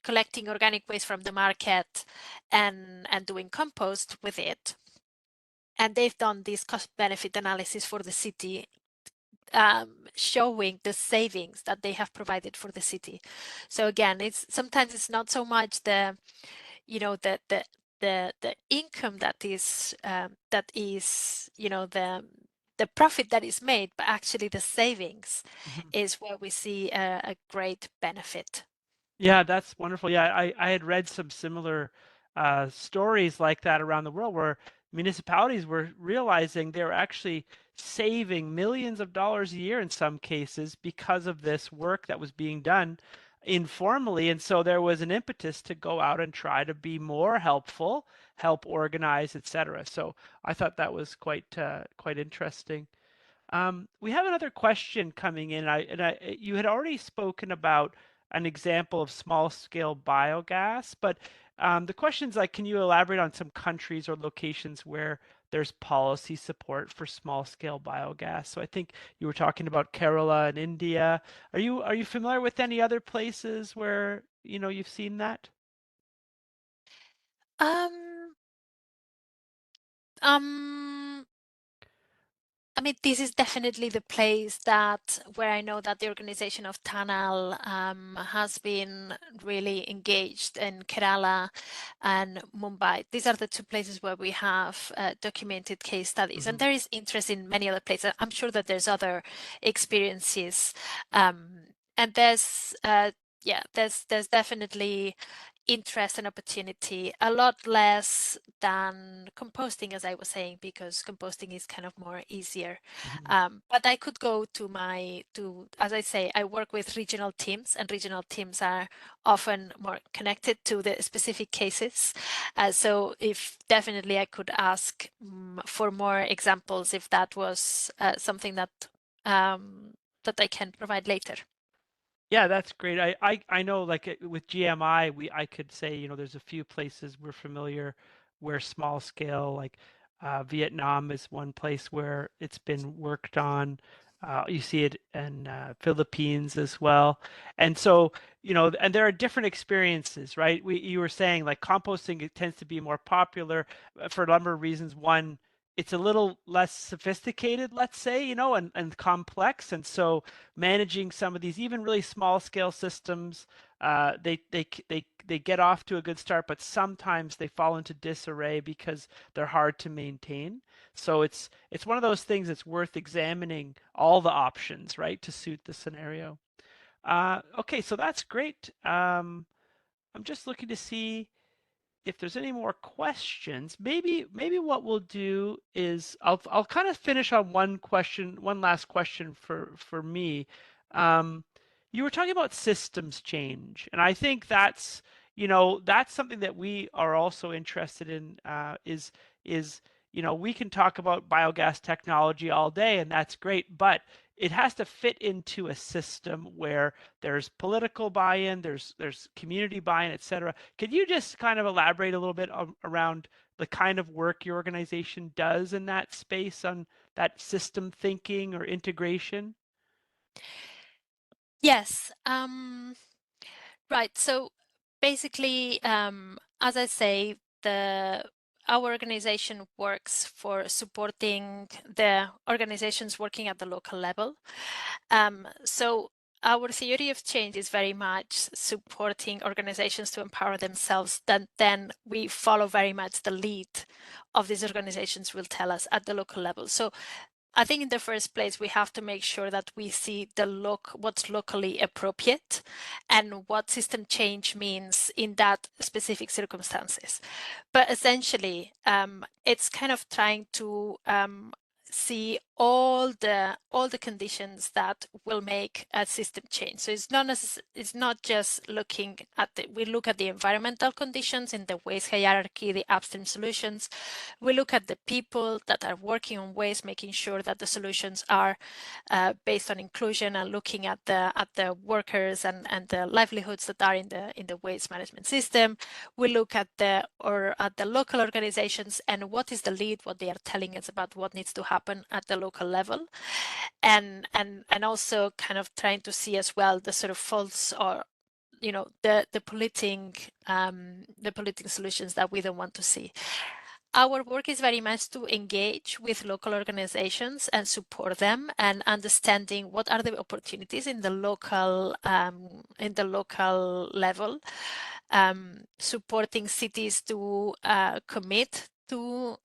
collecting organic waste from the market and doing compost with it. And they've done this cost benefit analysis for the city, showing the savings that they have provided for the city. So again, sometimes it's not so much the income that is the profit that is made, but actually the savings Mhm. is where we see a great benefit. Yeah, that's wonderful. Yeah, I had read some similar stories like that around the world where municipalities were realizing they were actually saving millions of dollars a year in some cases because of this work that was being done informally. And so there was an impetus to go out and try to be more helpful, help organize, etc. So I thought that was quite interesting. We have another question coming in. You had already spoken about an example of small scale biogas, but the question's like, can you elaborate on some countries or locations where there's policy support for small scale biogas? So I think you were talking about Kerala and India. Are you familiar with any other places where, you've seen that? Um, um, I mean, this is definitely the place where I know that the organization of Tanal has been really engaged in Kerala and Mumbai. These are the two places where we have documented case studies, and Hmm. there is interest in many other places. I'm sure that there's other experiences, and there's definitely interest and opportunity, a lot less than composting, as I was saying, because composting is kind of more easier. Hmm. But I could go as I say, I work with regional teams, and regional teams are often more connected to the specific cases. So if definitely I could ask for more examples if that was something that that I can provide later. Yeah, that's great. I know like with GMI, I could say, you know, there's a few places we're familiar where small scale, like Vietnam is one place where it's been worked on. You see it in Philippines as well. And so, you know, and there are different experiences, right? You were saying like composting, it tends to be more popular for a number of reasons. One, it's a little less sophisticated, let's say, you know, and complex. And so managing some of these even really small scale systems, they get off to a good start, but sometimes they fall into disarray because they're hard to maintain. So it's one of those things that's worth examining all the options, right, to suit the scenario. Okay, so that's great. I'm just looking to see if there's any more questions. Maybe what we'll do is I'll kind of finish on one question, one last question for me. Um, you were talking about systems change, and I think that's, you know, that's something that we are also interested in. Is you know, we can talk about biogas technology all day, and that's great, but it has to fit into a system where there's political buy-in, there's community buy-in, et cetera. Could you just kind of elaborate a little bit around the kind of work your organization does in that space on that system thinking or integration? Yes. Right. So basically, as I say, our organization works for supporting the organizations working at the local level. So our theory of change is very much supporting organizations to empower themselves. Then we follow very much the lead of these organizations will tell us at the local level. So I think in the first place, we have to make sure that we see what's locally appropriate and what system change means in that specific circumstances. But essentially, it's kind of trying to see all the conditions that will make a system change. So it's not just looking at we look at the environmental conditions in the waste hierarchy, the upstream solutions. We look at the people that are working on waste, making sure that the solutions are based on inclusion and looking at the workers and the livelihoods that are in the waste management system. We look at the local organizations and what is the lead, what they are telling us about what needs to happen at the local level, and also kind of trying to see as well the sort of faults or the polluting solutions that we don't want to see. Our work is very much to engage with local organizations and support them and understanding what are the opportunities in the local level, supporting cities to commit to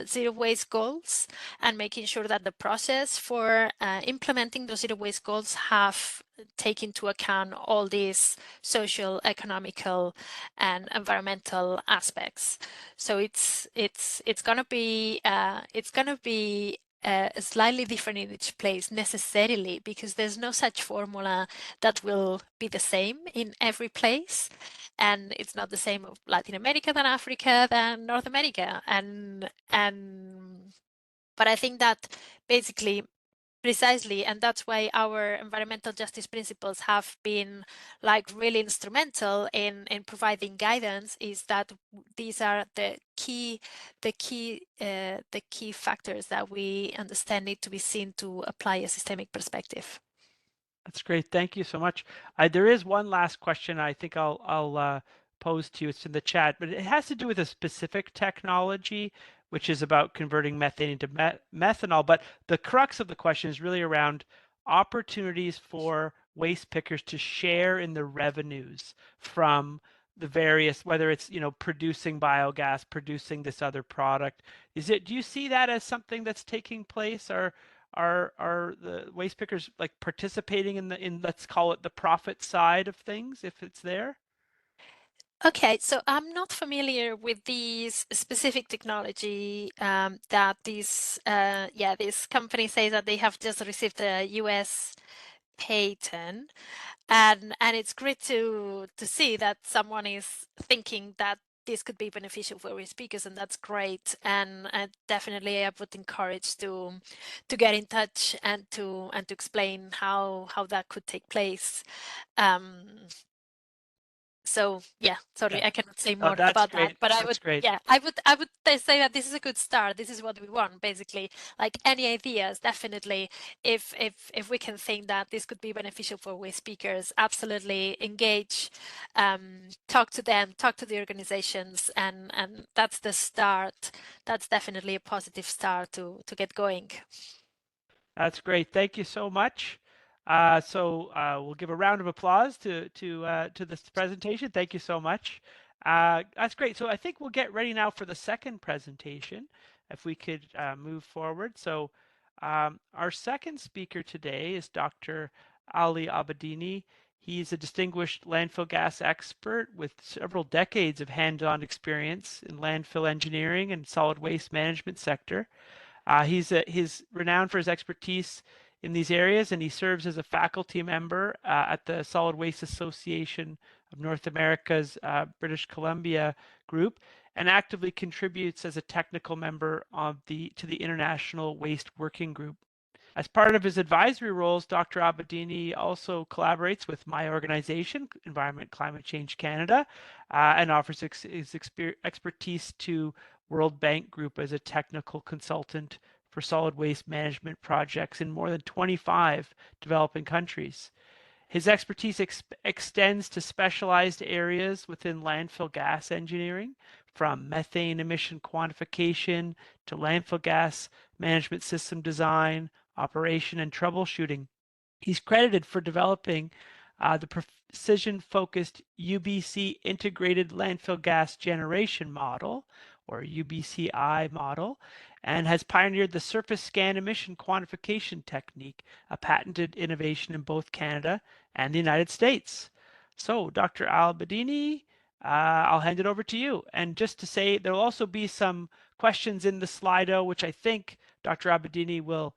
zero waste goals and making sure that the process for implementing those zero waste goals have take into account all these social, economical, and environmental aspects. So it's gonna be slightly different in each place necessarily, because there's no such formula that will be the same in every place, and it's not the same of Latin America than Africa than North America, but I think that basically precisely, and that's why our environmental justice principles have been like really instrumental in providing guidance, is that these are the key factors that we understand need to be seen to apply a systemic perspective. That's great. Thank you so much. There is one last question I think I'll pose to you. It's in the chat, but it has to do with a specific technology, which is about converting methane into methanol. But the crux of the question is really around opportunities for waste pickers to share in the revenues from the various, whether it's, you know, producing biogas, producing this other product. Do you see that as something that's taking place, or are the waste pickers like participating in let's call it the profit side of things if it's there? Okay, so I'm not familiar with these specific technology that this company says that they have just received a US patent, and it's great to see that someone is thinking that this could be beneficial for our speakers, and that's great. And definitely, I would encourage to get in touch and to explain how that could take place. So yeah, sorry, Yeah. I cannot say Oh, more that's about that, great. but I That's would, great. yeah, I would say that this is a good start. This is what we want, basically. Like any ideas, definitely. If we can think that this could be beneficial for we speakers, absolutely engage, talk to them, talk to the organizations, and that's the start. That's definitely a positive start to get going. That's great. Thank you so much. We'll give a round of applause to this presentation. Thank you so much. That's great. So I think we'll get ready now for the second presentation, if we could move forward. So our second speaker today is Dr. Ali Abedini. He's a distinguished landfill gas expert with several decades of hands-on experience in landfill engineering and solid waste management sector. He's renowned for his expertise in these areas, and he serves as a faculty member at the Solid Waste Association of North America's British Columbia group, and actively contributes as a technical member to the International Waste Working Group. As part of his advisory roles, Dr. Abedini also collaborates with my organization, Environment Climate Change Canada, and offers his expertise to World Bank Group as a technical consultant for solid waste management projects in more than 25 developing countries. His expertise extends to specialized areas within landfill gas engineering, from methane emission quantification to landfill gas management system design, operation, and troubleshooting. He's credited for developing the precision-focused UBC integrated landfill gas generation model, or UBCI model, and has pioneered the surface scan emission quantification technique, a patented innovation in both Canada and the United States. So, Dr. Albedini, I'll hand it over to you. And just to say, there will also be some questions in the Slido, which I think Dr. Abedini will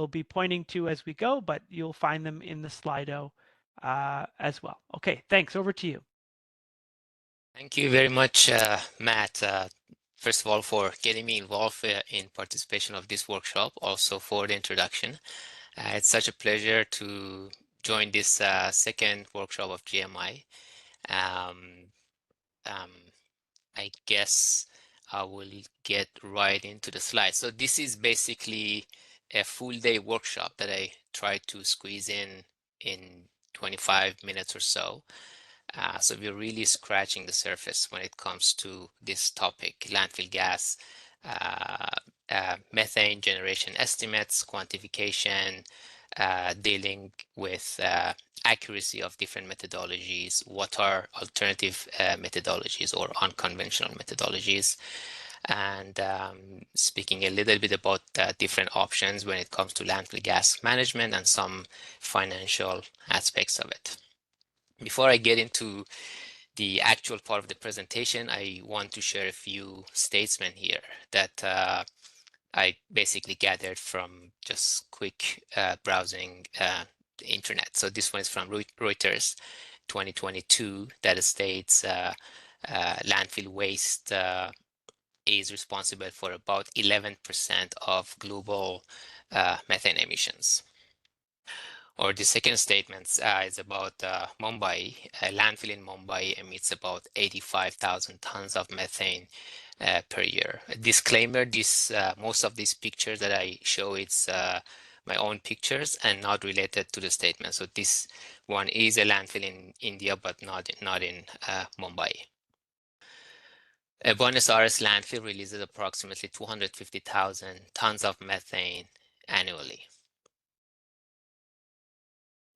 be pointing to as we go, but you'll find them in the Slido as well. Okay, thanks. Over to you. Thank you very much, Matt. First of all, for getting me involved in participation of this workshop, also for the introduction. It's such a pleasure to join this second workshop of GMI. I guess I will get right into the slides. So this is basically a full day workshop that I tried to squeeze in 25 minutes or so. So we're really scratching the surface when it comes to this topic, landfill gas, methane generation estimates, quantification, dealing with accuracy of different methodologies, what are alternative methodologies or unconventional methodologies, and speaking a little bit about different options when it comes to landfill gas management and some financial aspects of it. Before I get into the actual part of the presentation, I want to share a few statements here that I basically gathered from just quick browsing the internet. So this one is from Reuters 2022 that states landfill waste is responsible for about 11% of global methane emissions. Or the second statement is about Mumbai. A landfill in Mumbai emits about 85,000 tons of methane per year. A disclaimer, most of these pictures that I show, it's my own pictures and not related to the statement. So this one is a landfill in India, but not in Mumbai. A Buenos Aires landfill releases approximately 250,000 tons of methane annually.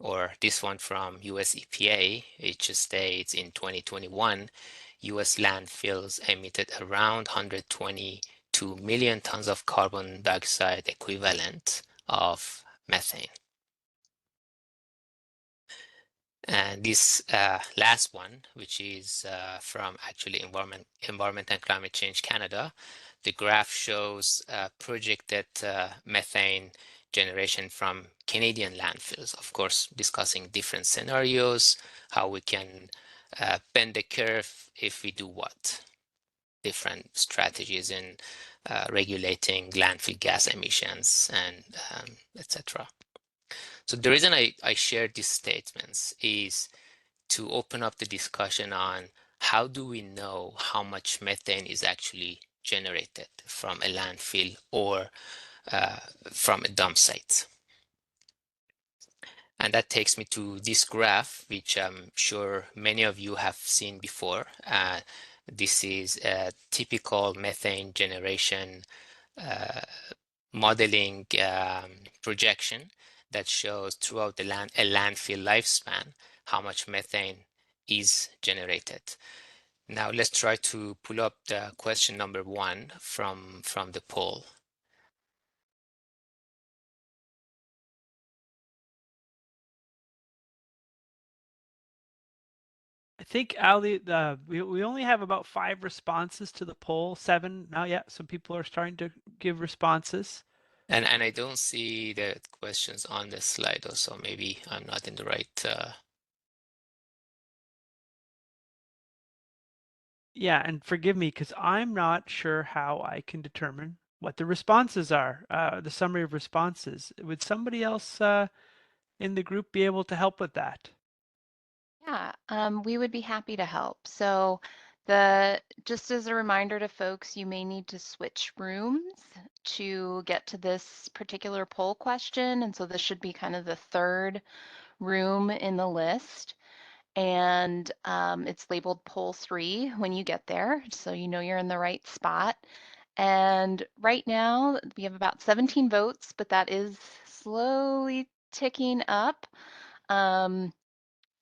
Or this one from US EPA, it just states in 2021, US landfills emitted around 122 million tons of carbon dioxide equivalent of methane. And this last one, which is from actually Environment and Climate Change Canada, the graph shows projected methane generation from Canadian landfills, of course, discussing different scenarios, how we can bend the curve if we do what. different strategies in regulating landfill gas emissions and etc. So the reason I share these statements is to open up the discussion on how do we know how much methane is actually generated from a landfill or from a dump site. And that takes me to this graph, which I'm sure many of you have seen before. This is a typical methane generation modeling projection that shows throughout a landfill lifespan how much methane is generated. Now let's try to pull up the question number 1 from the poll. I think, Ali, we only have about 5 responses to the poll, 7 now. Yeah, some people are starting to give responses. And I don't see the questions on the slide, so maybe I'm not in the right. Yeah, and forgive me because I'm not sure how I can determine what the responses are, the summary of responses. Would somebody else in the group be able to help with that? Yeah, we would be happy to help. So just as a reminder to folks, you may need to switch rooms to get to this particular poll question. And so this should be kind of the third room in the list. And it's labeled poll 3 when you get there, so you know you're in the right spot. And right now we have about 17 votes, but that is slowly ticking up.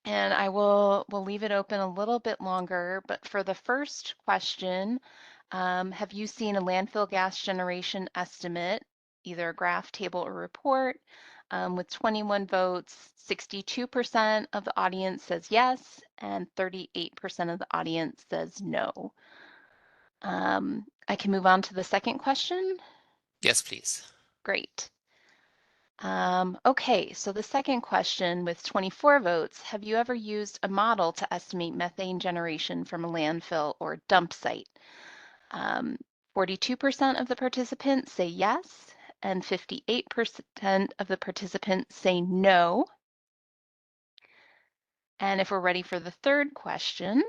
And we'll leave it open a little bit longer, but for the first question, have you seen a landfill gas generation estimate, either a graph, table, or report? With 21 votes, 62% of the audience says yes, and 38% of the audience says no. I can move on to the second question. Yes, please. Great. Okay, so the second question with 24 votes, have you ever used a model to estimate methane generation from a landfill or dump site? 42% of the participants say yes, and 58% of the participants say no. And if we're ready for the third question,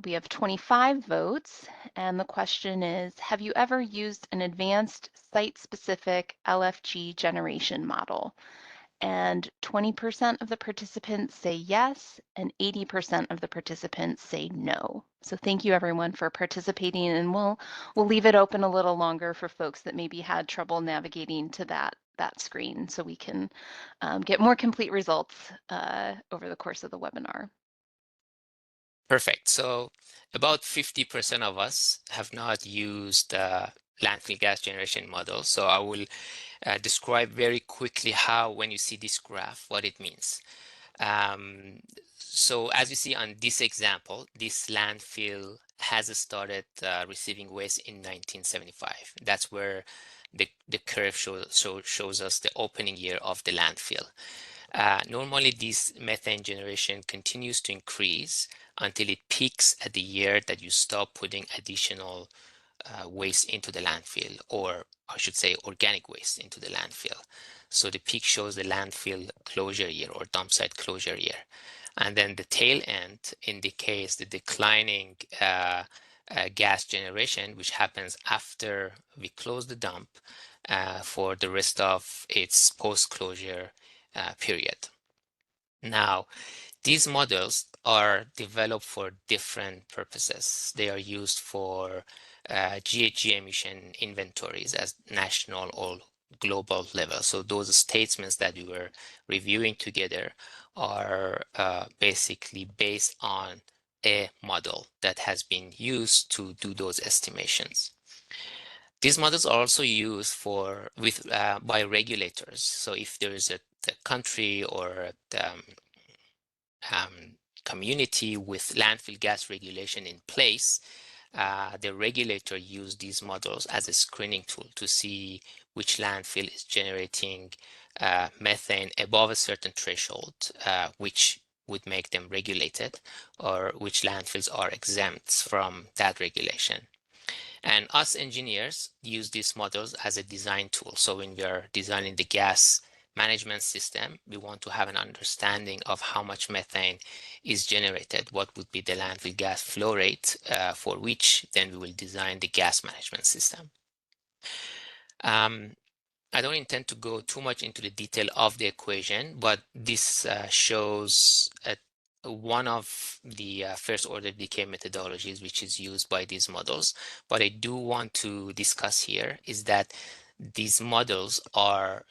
we have 25 votes, and the question is, have you ever used an advanced site-specific LFG generation model? And 20% of the participants say yes, and 80% of the participants say no. So thank you everyone for participating, and we'll leave it open a little longer for folks that maybe had trouble navigating to that screen so we can get more complete results over the course of the webinar. Perfect. So about 50% of us have not used landfill gas generation model. So I will describe very quickly how, when you see this graph, what it means. So as you see on this example, this landfill has started receiving waste in 1975. That's where the curve shows us the opening year of the landfill. Normally, this methane generation continues to increase until it peaks at the year that you stop putting additional waste into the landfill, or I should say organic waste into the landfill. So the peak shows the landfill closure year or dump site closure year. And then the tail end indicates the declining gas generation, which happens after we close the dump for the rest of its post-closure period. Now, these models are developed for different purposes. They are used for GHG emission inventories at national or global level. So those statements that we were reviewing together are basically based on a model that has been used to do those estimations. These models are also used by regulators. So if there is a country or community with landfill gas regulation in place, the regulator use these models as a screening tool to see which landfill is generating methane above a certain threshold, which would make them regulated, or which landfills are exempt from that regulation. And us engineers use these models as a design tool. So when we are designing the gas management system, we want to have an understanding of how much methane is generated, what would be the landfill gas flow rate, for which then we will design the gas management system. I don't intend to go too much into the detail of the equation, but this shows one of the first order decay methodologies which is used by these models. What I do want to discuss here is that these models are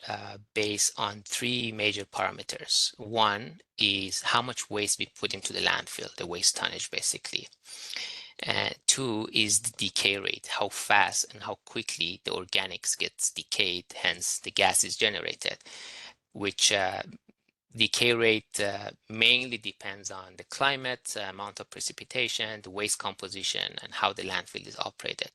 based on three major parameters. One is how much waste we put into the landfill, the waste tonnage basically. Two is the decay rate, how fast and how quickly the organics gets decayed, hence the gas is generated, which decay rate mainly depends on the climate, amount of precipitation, the waste composition, and how the landfill is operated.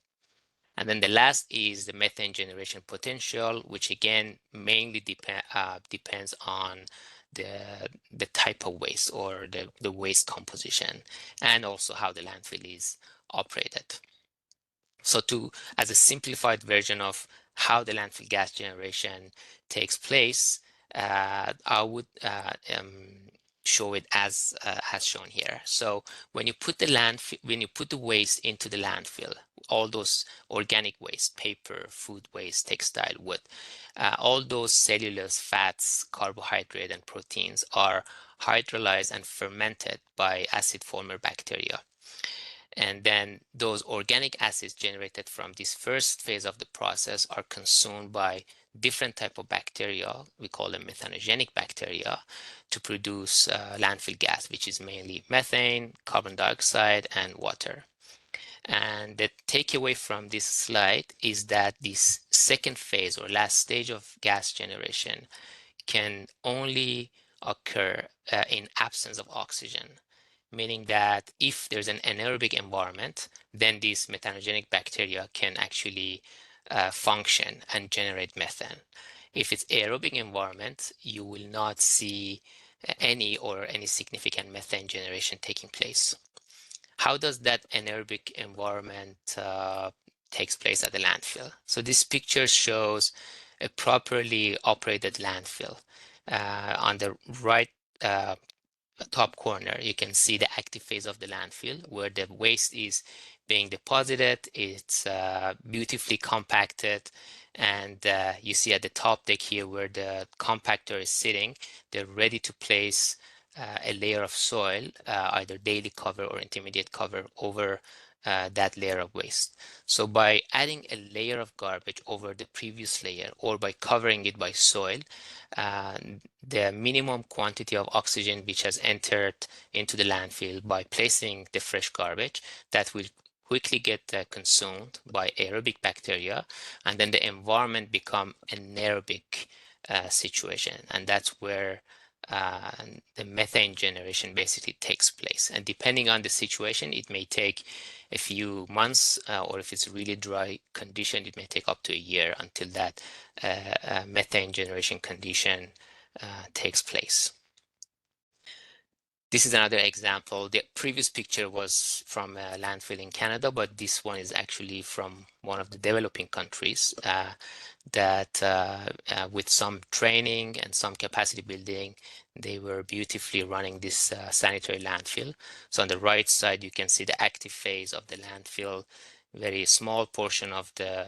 And then the last is the methane generation potential, which again mainly depends on the type of waste or the waste composition, and also how the landfill is operated. So as a simplified version of how the landfill gas generation takes place, I would show it as shown here. So when you put the waste into the landfill, all those organic waste, paper, food waste, textile, wood, all those cellulose, fats, carbohydrate, and proteins are hydrolyzed and fermented by acid former bacteria. And then those organic acids generated from this first phase of the process are consumed by different type of bacteria, we call them methanogenic bacteria, to produce landfill gas, which is mainly methane, carbon dioxide, and water. And the takeaway from this slide is that this second phase or last stage of gas generation can only occur in absence of oxygen, meaning that if there's an anaerobic environment, then these methanogenic bacteria can actually function and generate methane. If it's aerobic environment, you will not see any significant methane generation taking place. How does that anaerobic environment takes place at the landfill? So this picture shows a properly operated landfill. On the right top corner, you can see the active phase of the landfill where the waste is being deposited. It's beautifully compacted, and you see at the top deck here where the compactor is sitting, they're ready to place a layer of soil, either daily cover or intermediate cover over that layer of waste. So by adding a layer of garbage over the previous layer or by covering it by soil, the minimum quantity of oxygen which has entered into the landfill by placing the fresh garbage, that will quickly get consumed by aerobic bacteria, and then the environment become an anaerobic situation, and that's where the methane generation basically takes place. And depending on the situation, it may take a few months, or if it's really dry condition, it may take up to a year until that methane generation condition takes place. This is another example. The previous picture was from a landfill in Canada, but this one is actually from one of the developing countries that with some training and some capacity building, they were beautifully running this sanitary landfill. So on the right side, you can see the active phase of the landfill. Very small portion of the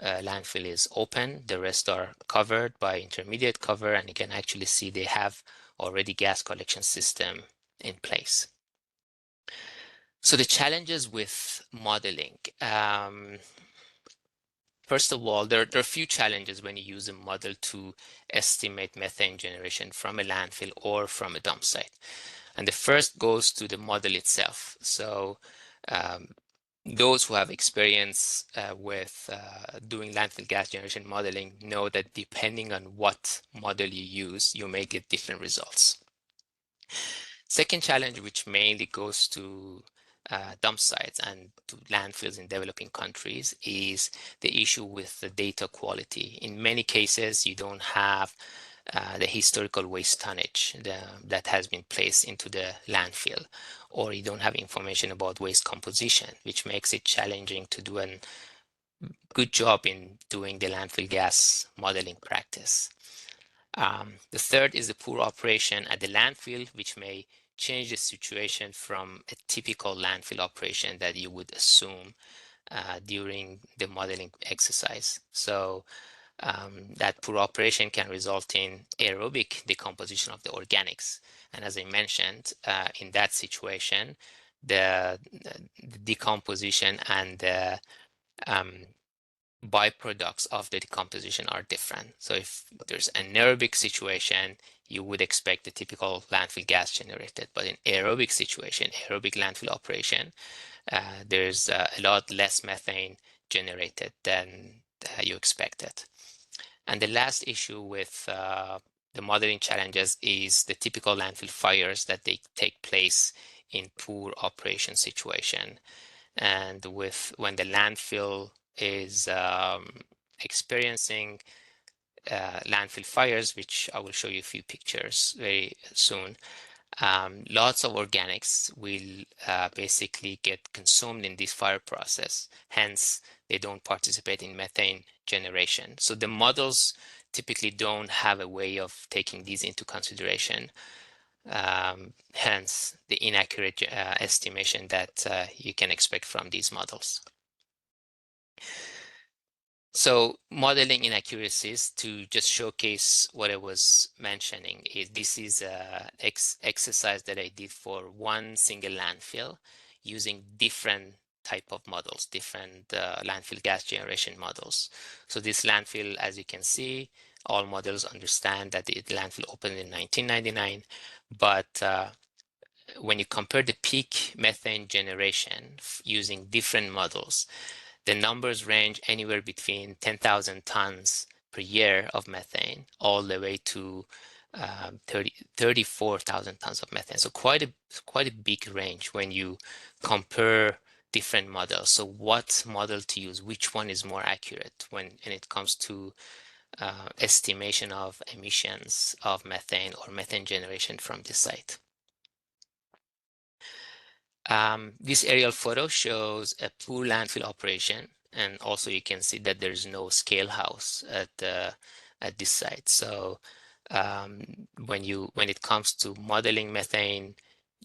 landfill is open. The rest are covered by intermediate cover, and you can actually see they have already gas collection system in place. So the challenges with modeling. First of all, there are a few challenges when you use a model to estimate methane generation from a landfill or from a dump site. And the first goes to the model itself. So those who have experience with doing landfill gas generation modeling know that depending on what model you use, you may get different results. Second challenge, which mainly goes to dump sites and to landfills in developing countries, is the issue with the data quality. In many cases, you don't have the historical waste tonnage that has been placed into the landfill, or you don't have information about waste composition, which makes it challenging to do a good job in doing the landfill gas modeling practice. The third is the poor operation at the landfill, which may change the situation from a typical landfill operation that you would assume during the modeling exercise. So that poor operation can result in aerobic decomposition of the organics. And as I mentioned, in that situation, the decomposition and the byproducts of the decomposition are different. So if there's an anaerobic situation, you would expect the typical landfill gas generated. But in aerobic situation, aerobic landfill operation, there's a lot less methane generated than you expected. And the last issue with the modeling challenges is the typical landfill fires that they take place in poor operation situation. And when the landfill is experiencing landfill fires, which I will show you a few pictures very soon, lots of organics will basically get consumed in this fire process. Hence, they don't participate in methane generation. So the models typically don't have a way of taking these into consideration. Hence, the inaccurate estimation that you can expect from these models. So modeling inaccuracies, to just showcase what I was mentioning, this is an exercise that I did for one single landfill using different type of models, different landfill gas generation models. So this landfill, as you can see, all models understand that the landfill opened in 1999, but when you compare the peak methane generation using different models, the numbers range anywhere between 10,000 tons per year of methane all the way to 34,000 tons of methane. So quite a big range when you compare different models. So what model to use? Which one is more accurate when it comes to estimation of emissions of methane or methane generation from this site? This aerial photo shows a poor landfill operation, and also you can see that there's no scale house at this site. So when it comes to modeling methane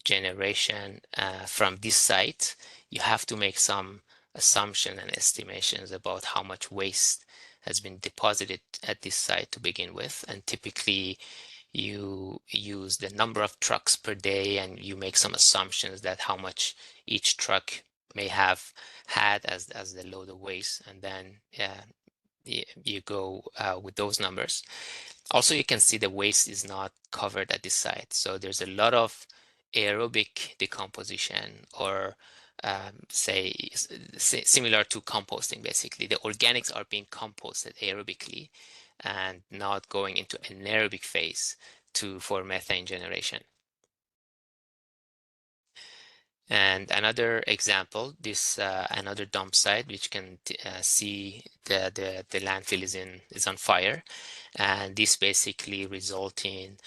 generation from this site, you have to make some assumption and estimations about how much waste has been deposited at this site to begin with, and typically you use the number of trucks per day, and you make some assumptions that how much each truck may have had as the load of waste, and then you go with those numbers. Also, you can see the waste is not covered at this site, so there's a lot of aerobic decomposition, or say similar to composting. Basically, the organics are being composted aerobically and not going into anaerobic phase for methane generation. And another example, this another dump site, which can see the landfill is on fire, and this basically result in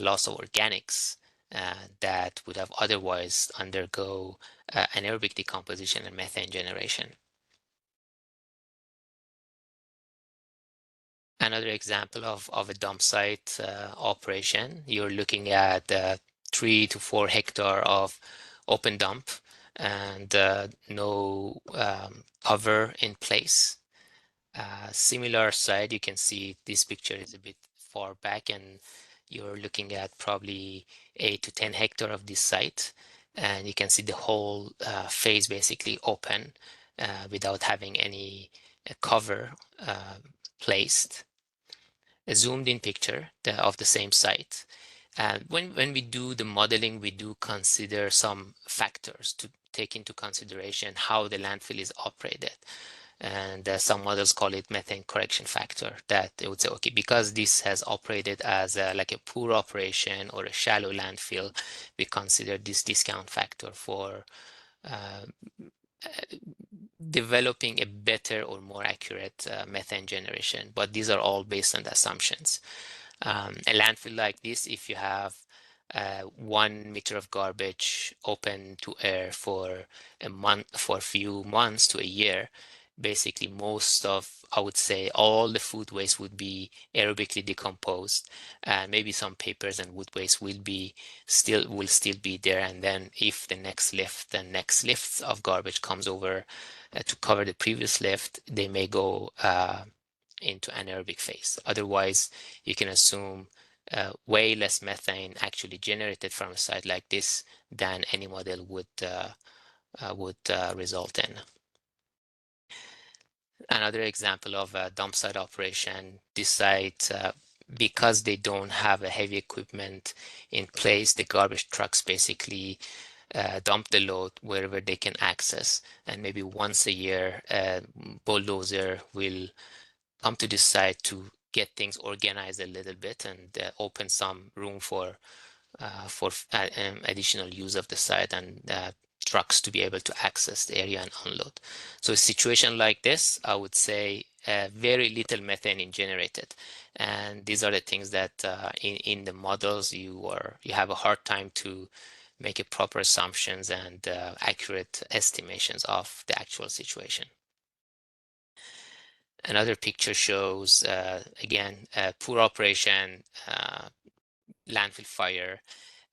loss of organics that would have otherwise undergo anaerobic decomposition and methane generation. Another example of a dump site operation, you're looking at 3 to 4 hectare of open dump and no cover in place. Similar side, you can see this picture is a bit far back, and you're looking at probably 8 to 10 hectare of this site, and you can see the whole phase basically open without having any cover placed. A zoomed in picture of the same site. When we do the modeling, we do consider some factors to take into consideration how the landfill is operated. And some models call it methane correction factor, that they would say, okay, because this has operated as like a poor operation or a shallow landfill, we consider this discount factor for developing a better or more accurate methane generation. But these are all based on the assumptions. A landfill like this, if you have 1 meter of garbage open to air for a few months to a year, basically most of, I would say, all the food waste would be aerobically decomposed, and maybe some papers and wood waste will still be there. And then if the next lifts of garbage comes over to cover the previous lift, they may go into anaerobic phase. Otherwise, you can assume way less methane actually generated from a site like this than any model would result in. Another example of a dump site operation, this site, because they don't have a heavy equipment in place, the garbage trucks basically dump the load wherever they can access. And maybe once a year, a bulldozer will come to this site to get things organized a little bit and open some room for additional use of the site and trucks to be able to access the area and unload. So a situation like this, I would say very little methane generated. And these are the things that in the models you have a hard time to make a proper assumptions and accurate estimations of the actual situation. Another picture shows, again, poor operation, landfill fire,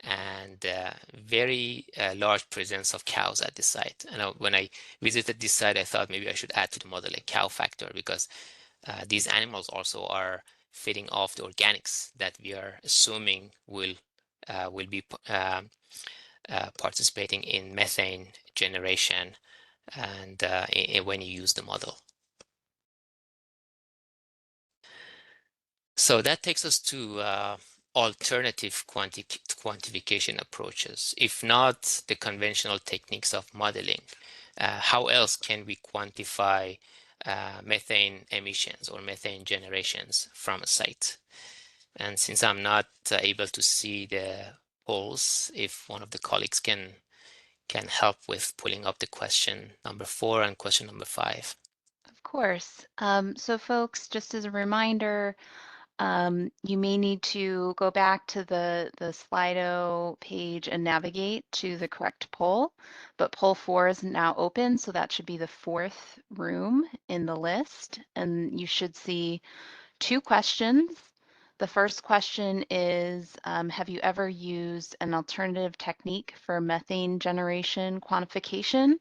and very large presence of cows at the site. And when I visited this site, I thought maybe I should add to the model a cow factor, because these animals also are feeding off the organics that we are assuming will be participating in methane generation and when you use the model. So that takes us to alternative quantification approaches. If not the conventional techniques of modeling, how else can we quantify methane emissions or methane generations from a site? And since I'm not able to see the polls, if one of the colleagues can help with pulling up the question number 4 and question number 5. Of course. So folks, just as a reminder, you may need to go back to the Slido page and navigate to the correct poll, but poll 4 is now open, so that should be the 4th room in the list, and you should see 2 questions. The first question is, have you ever used an alternative technique for methane generation quantification?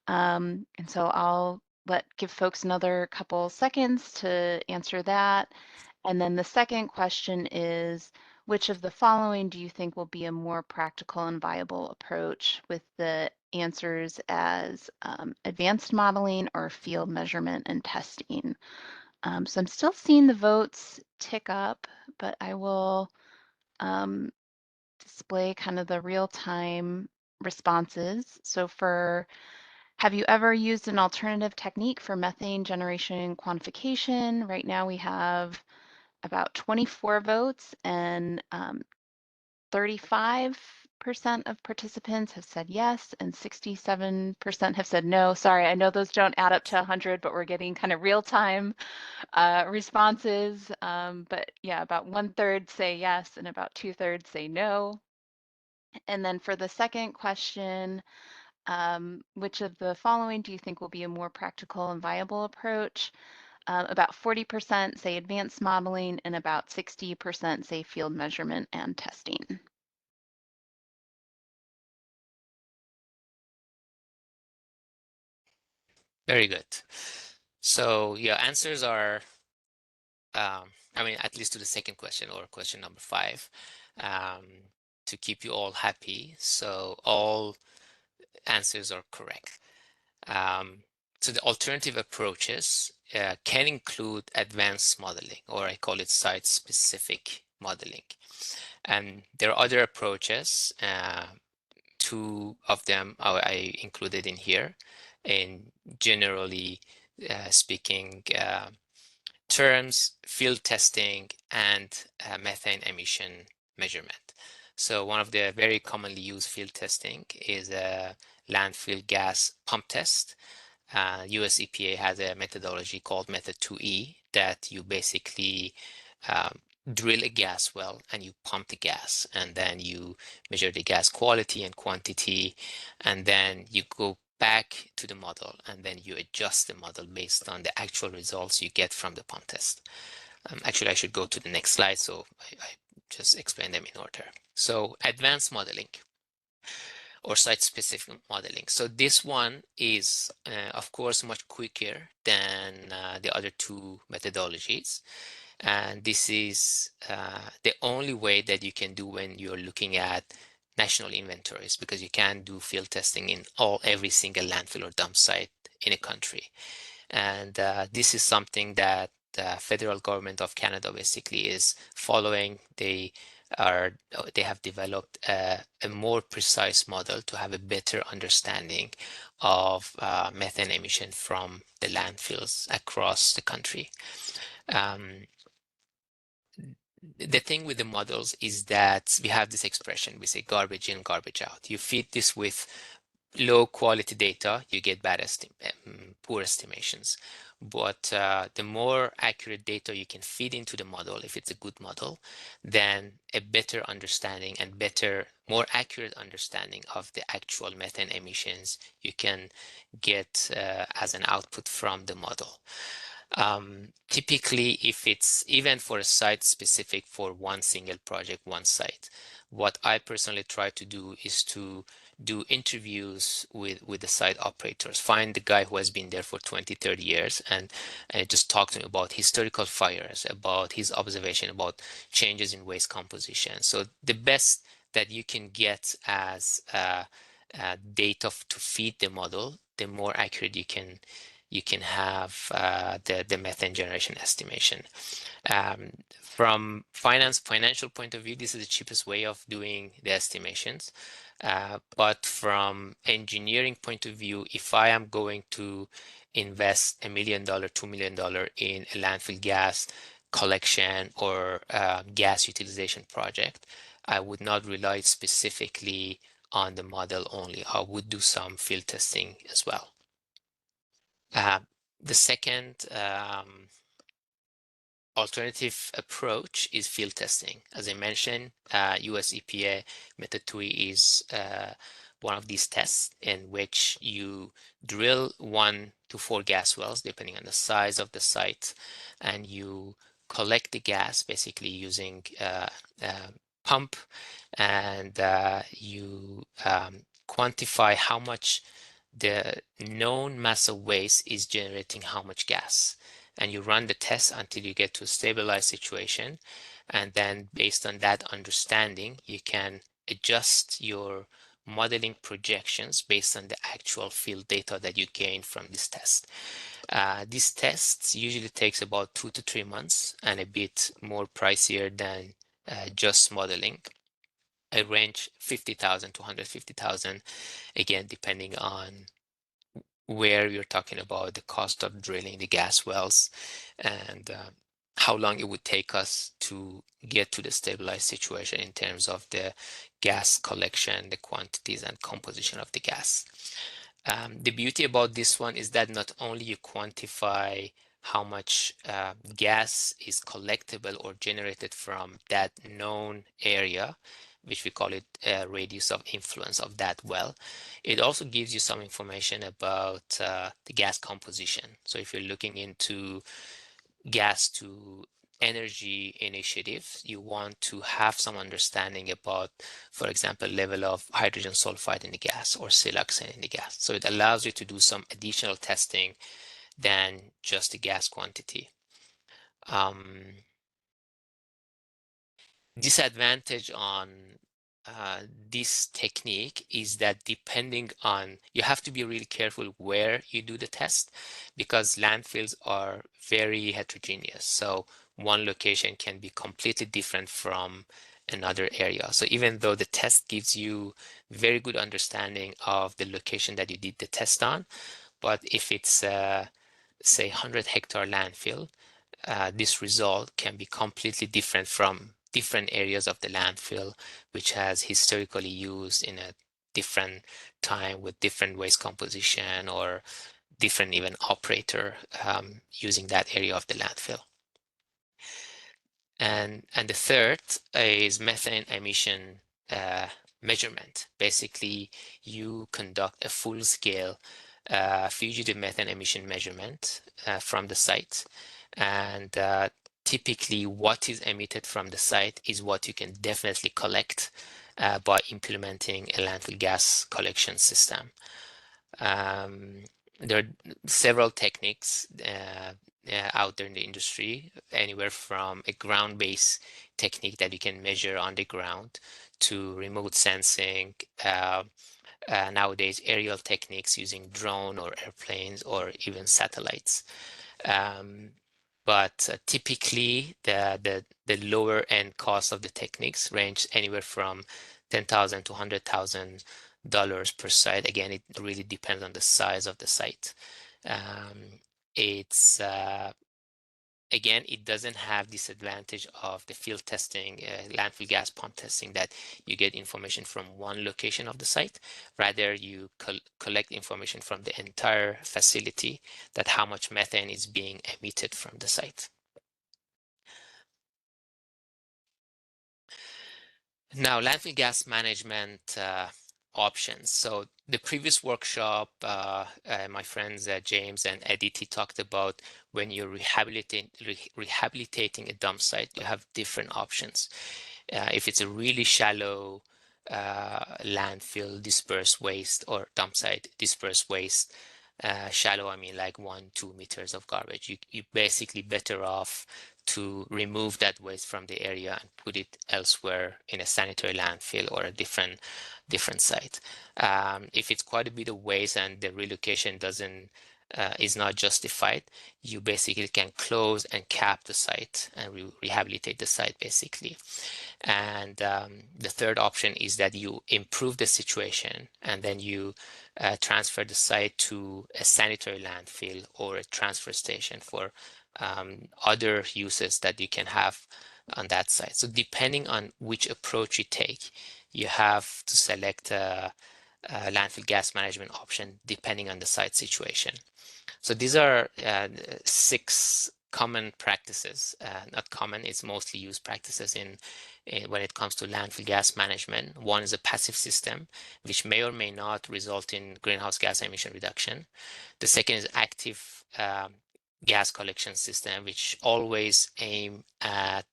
And so I'll give folks another couple seconds to answer that. And then the second question is, which of the following do you think will be a more practical and viable approach, with the answers as advanced modeling or field measurement and testing? So I'm still seeing the votes tick up, but I will display kind of the real-time responses. So for have you ever used an alternative technique for methane generation quantification? Right now we have about 24 votes, and 35% of participants have said yes and 67% have said no. Sorry, I know those don't add up to 100, but we're getting kind of real-time responses. But yeah, about 1/3 say yes and about 2/3 say no. And then for the second question, which of the following do you think will be a more practical and viable approach? About 40% say advanced modeling and about 60% say field measurement and testing. Very good. So your answers are, I mean, at least to the second question, or question number 5, to keep you all happy. So all answers are correct. So the alternative approaches can include advanced modeling, or I call it site-specific modeling. And there are other approaches. 2 of them I included in here, in generally speaking terms, field testing and methane emission measurement. So one of the very commonly used field testing is a landfill gas pump test. US EPA has a methodology called Method 2E that you basically drill a gas well and you pump the gas, and then you measure the gas quality and quantity, and then you go back to the model and then you adjust the model based on the actual results you get from the pump test. Actually, I should go to the next slide, so I just explain them in order. So advanced modeling or site-specific modeling. So this one is, of course, much quicker than the other two methodologies. And this is the only way that you can do when you're looking at national inventories, because you can't do field testing in every single landfill or dump site in a country. And this is something that the federal government of Canada basically is following. They have developed a more precise model to have a better understanding of methane emission from the landfills across the country. The thing with the models is that we have this expression, we say garbage in, garbage out. You feed this with low quality data, you get poor estimations. But the more accurate data you can feed into the model, if it's a good model, then a better understanding and more accurate understanding of the actual methane emissions you can get as an output from the model. Typically, if it's even for a site specific for one single project, one site, what I personally try to do is to do interviews with the site operators, find the guy who has been there for 20, 30 years and just talk to him about historical fires, about his observation, about changes in waste composition. So the best that you can get as data to feed the model, the more accurate you can have the methane generation estimation. From financial point of view, this is the cheapest way of doing the estimations. But from engineering point of view, if I am going to invest $1 million, $2 million in a landfill gas collection or gas utilization project, I would not rely specifically on the model only. I would do some field testing as well. The second alternative approach is field testing. As I mentioned, US EPA Method 3 is one of these tests in which you drill 1 to 4 gas wells, depending on the size of the site, and you collect the gas basically using a pump, and you quantify how much the known mass of waste is generating how much gas. And you run the test until you get to a stabilized situation. And then based on that understanding, you can adjust your modeling projections based on the actual field data that you gain from this test. These tests usually takes about 2 to 3 months and a bit more pricier than just modeling. I range 50,000 to 150,000, again, depending on where you're talking about the cost of drilling the gas wells and how long it would take us to get to the stabilized situation in terms of the gas collection, the quantities and composition of the gas. The beauty about this one is that not only you quantify how much gas is collectible or generated from that known area, which we call it radius of influence of that well. It also gives you some information about the gas composition. So if you're looking into gas to energy initiatives, you want to have some understanding about, for example, level of hydrogen sulfide in the gas or siloxane in the gas. So it allows you to do some additional testing than just the gas quantity. Disadvantage on this technique is that depending on, you have to be really careful where you do the test, because landfills are very heterogeneous. So one location can be completely different from another area. So even though the test gives you very good understanding of the location that you did the test on, but if it's say 100-hectare landfill, this result can be completely different from different areas of the landfill, which has historically used in a different time with different waste composition or different even operator using that area of the landfill. And the third is methane emission measurement. Basically, you conduct a full-scale fugitive methane emission measurement from the site. And typically, what is emitted from the site is what you can definitely collect by implementing a landfill gas collection system. There are several techniques out there in the industry, anywhere from a ground-based technique that you can measure on the ground to remote sensing, nowadays aerial techniques using drone or airplanes or even satellites. But typically the lower end cost of the techniques range anywhere from $10,000 to $100,000 per site. Again, it really depends on the size of the site. It's again, it doesn't have disadvantage of the field testing, landfill gas pump testing, that you get information from one location of the site. Rather, you collect information from the entire facility, that how much methane is being emitted from the site. Now, landfill gas management options. So the previous workshop, my friends James and Aditi talked about when you're rehabilitating a dump site, you have different options. If it's a really shallow landfill dispersed waste or dump site dispersed waste, shallow, I mean like 1-2 meters of garbage, you basically better off to remove that waste from the area and put it elsewhere in a sanitary landfill or a different site. If it's quite a bit of waste and the relocation is not justified, you basically can close and cap the site and rehabilitate the site basically. And the third option is that you improve the situation and then you transfer the site to a sanitary landfill or a transfer station for other uses that you can have on that site. So depending on which approach you take, you have to select a landfill gas management option depending on the site situation. So these are 6 common practices, not common, it's mostly used practices in when it comes to landfill gas management. One is a passive system, which may or may not result in greenhouse gas emission reduction. The second is active gas collection system, which always aim at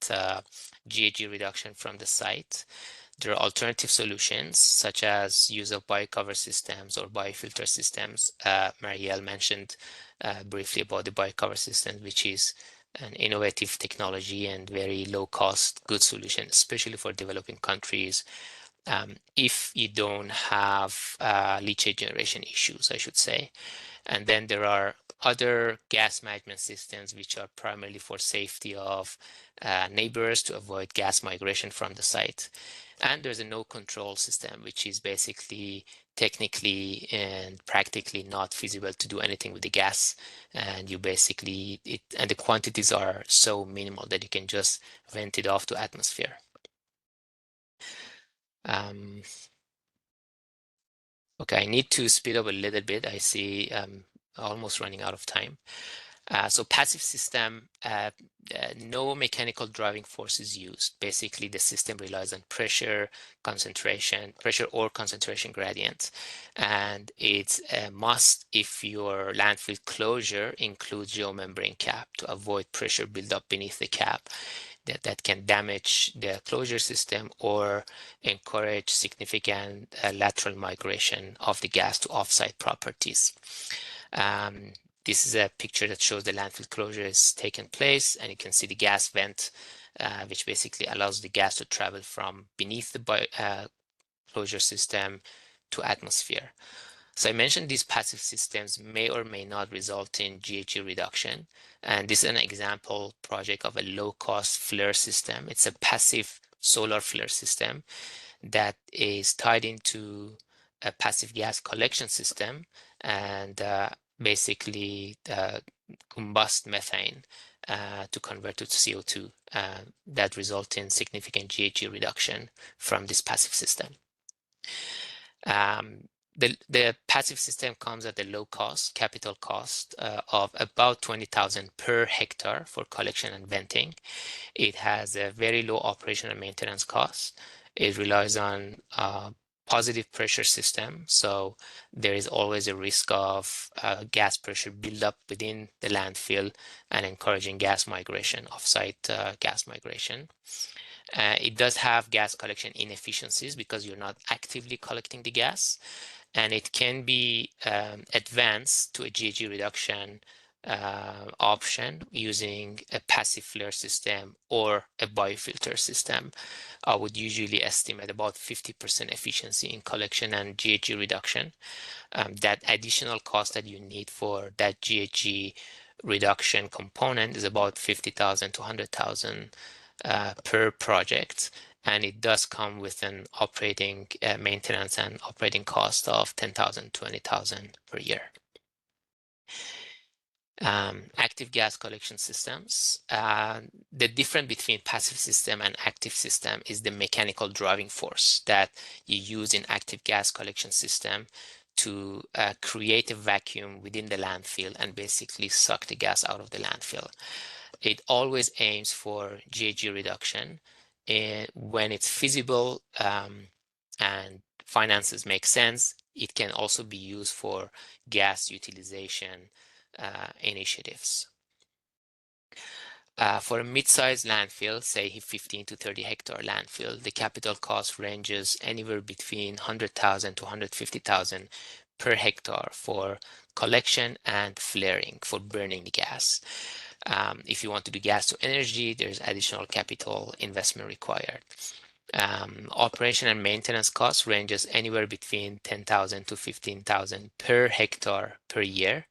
GHG reduction from the site. There are alternative solutions such as use of biocover systems or biofilter systems. Marielle mentioned briefly about the biocover system, which is an innovative technology and very low cost, good solution, especially for developing countries. If you don't have leachate generation issues, I should say. And then there are other gas management systems which are primarily for safety of neighbors to avoid gas migration from the site. And there's a no control system, which is basically technically and practically not feasible to do anything with the gas. And you basically, and the quantities are so minimal that you can just vent it off to atmosphere. Okay, I need to speed up a little bit. I see almost running out of time. So passive system, no mechanical driving force is used. Basically, the system relies on pressure or concentration gradient. And it's a must if your landfill closure includes geomembrane cap to avoid pressure buildup beneath the cap that can damage the closure system or encourage significant lateral migration of the gas to offsite properties. This is a picture that shows the landfill closure has taken place, and you can see the gas vent, which basically allows the gas to travel from beneath the closure system to atmosphere. So I mentioned these passive systems may or may not result in GHG reduction. And this is an example project of a low-cost flare system. It's a passive solar flare system that is tied into a passive gas collection system and basically combust methane to convert it to CO2 that result in significant GHG reduction from this passive system. the passive system comes at a low cost, capital cost of about 20,000 per hectare for collection and venting. It has a very low operation and maintenance cost. It relies on positive pressure system, so there is always a risk of gas pressure buildup within the landfill and encouraging gas migration, offsite gas migration. It does have gas collection inefficiencies because you're not actively collecting the gas, and it can be advanced to a GHG reduction option using a passive flare system or a biofilter system. I would usually estimate about 50% efficiency in collection and GHG reduction. That additional cost that you need for that GHG reduction component is about 50,000 to 100,000 per project, and it does come with an operating maintenance and operating cost of 10,000, 20,000 per year. Active gas collection systems. The difference between passive system and active system is the mechanical driving force that you use in active gas collection system to create a vacuum within the landfill and basically suck the gas out of the landfill. It always aims for GHG reduction when it's feasible and finances make sense. It can also be used for gas utilization initiatives. For a mid-sized landfill, say 15 to 30 hectare landfill, the capital cost ranges anywhere between 100,000 to 150,000 per hectare for collection and flaring, for burning the gas. If you want to do gas to energy, there's additional capital investment required. Operation and maintenance costs ranges anywhere between 10,000 to 15,000 per hectare per year.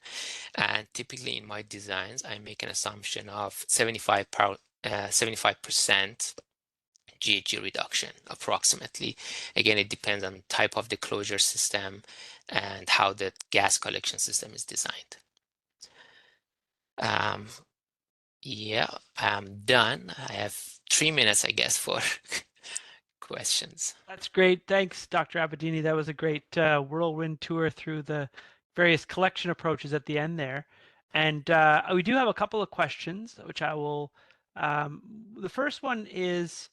And typically in my designs, I make an assumption of 75% GHG reduction approximately. Again, it depends on type of the closure system and how the gas collection system is designed. Yeah, I'm done. I have 3 minutes, I guess, for questions. That's great. Thanks, Dr. Abedini. That was a great whirlwind tour through the various collection approaches at the end there. And we do have a couple of questions, which I will. The first one is,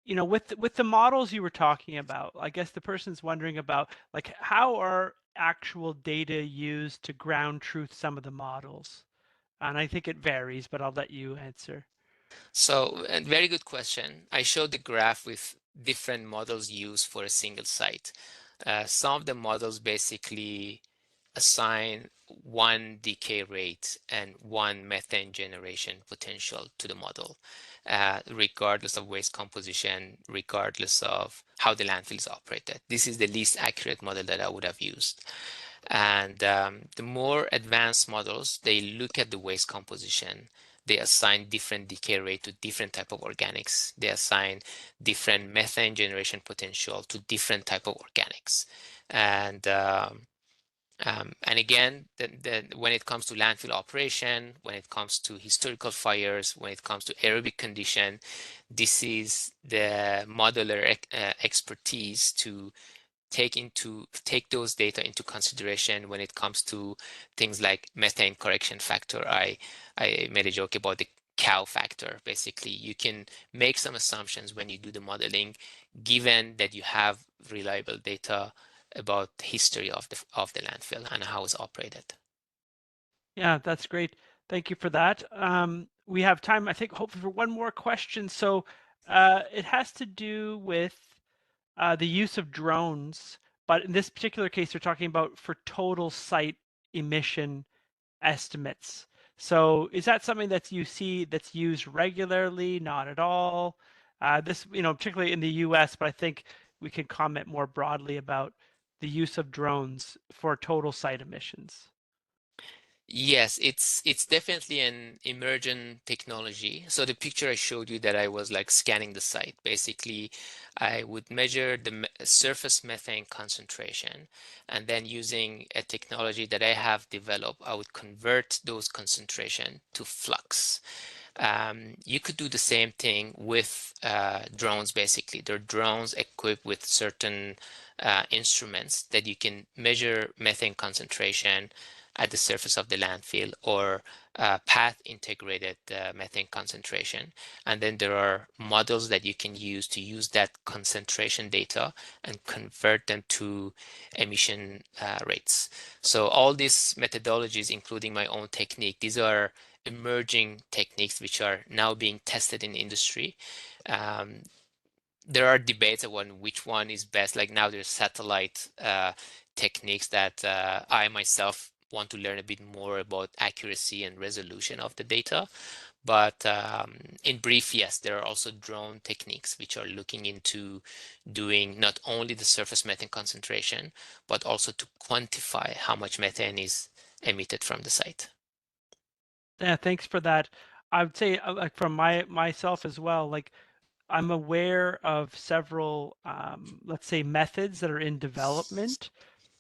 with the models you were talking about, I guess the person's wondering about, like, how are actual data used to ground truth some of the models? And I think it varies, but I'll let you answer. So, a very good question. I showed the graph with different models used for a single site. Some of the models basically assign one decay rate and one methane generation potential to the model, regardless of waste composition, regardless of how the landfill is operated. This is the least accurate model that I would have used. And the more advanced models, they look at the waste composition. They assign different decay rate to different type of organics. They assign different methane generation potential to different type of organics. And again, when it comes to landfill operation, when it comes to historical fires, when it comes to aerobic condition, this is the modeler expertise to take those data into consideration when it comes to things like methane correction factor. I made a joke about the cow factor. Basically, you can make some assumptions when you do the modeling, given that you have reliable data about the history of the landfill and how it's operated. Yeah, that's great. Thank you for that. We have time, I think, hopefully for one more question. So it has to do with the use of drones, but in this particular case, we're talking about for total site emission estimates. So is that something that you see that's used regularly? Not at all. This, particularly in the US, but I think we can comment more broadly about the use of drones for total site emissions. Yes, it's definitely an emergent technology. So the picture I showed you that I was like scanning the site, basically I would measure the surface methane concentration, and then using a technology that I have developed, I would convert those concentration to flux. You could do the same thing with drones, basically. They're drones equipped with certain instruments that you can measure methane concentration at the surface of the landfill, or path integrated methane concentration. And then there are models that you can use that concentration data and convert them to emission rates. So all these methodologies, including my own technique, these are emerging techniques which are now being tested in industry. There are debates on which one is best. Like now there's satellite techniques that I myself want to learn a bit more about accuracy and resolution of the data. But in brief, yes, there are also drone techniques which are looking into doing not only the surface methane concentration, but also to quantify how much methane is emitted from the site. Yeah, thanks for that. I would say, like from myself as well, like I'm aware of several, let's say, methods that are in development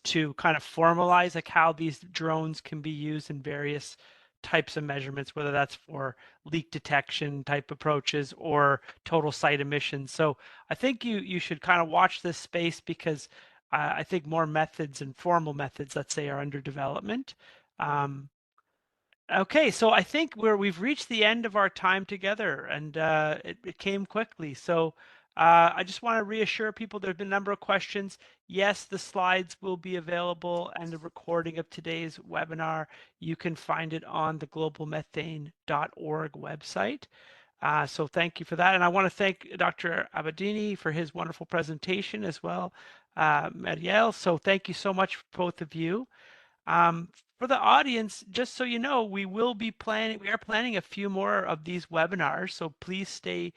to kind of formalize like how these drones can be used in various types of measurements, whether that's for leak detection type approaches or total site emissions. So I think you should kind of watch this space, because I think more methods and formal methods, let's say, are under development. Okay, so I think we've reached the end of our time together, and it came quickly. So I just want to reassure people there's been a number of questions. Yes, the slides will be available, and the recording of today's webinar, you can find it on the globalmethane.org website. So thank you for that. And I want to thank Dr. Abadini for his wonderful presentation as well, Marielle. So thank you so much, both of you. For the audience, just so you know, we are planning a few more of these webinars, so please stay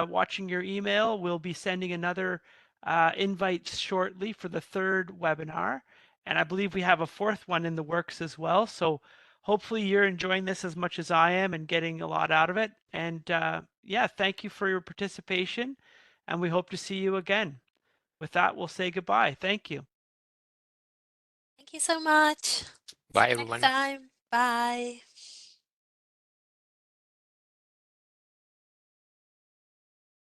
watching your email. We'll be sending another invite shortly for the third webinar, and I believe we have a fourth one in the works as well. So hopefully you're enjoying this as much as I am and getting a lot out of it. And yeah, thank you for your participation, and we hope to see you again. With that, we'll say goodbye. Thank you. Thank you so much. Bye, Next everyone. time. Bye.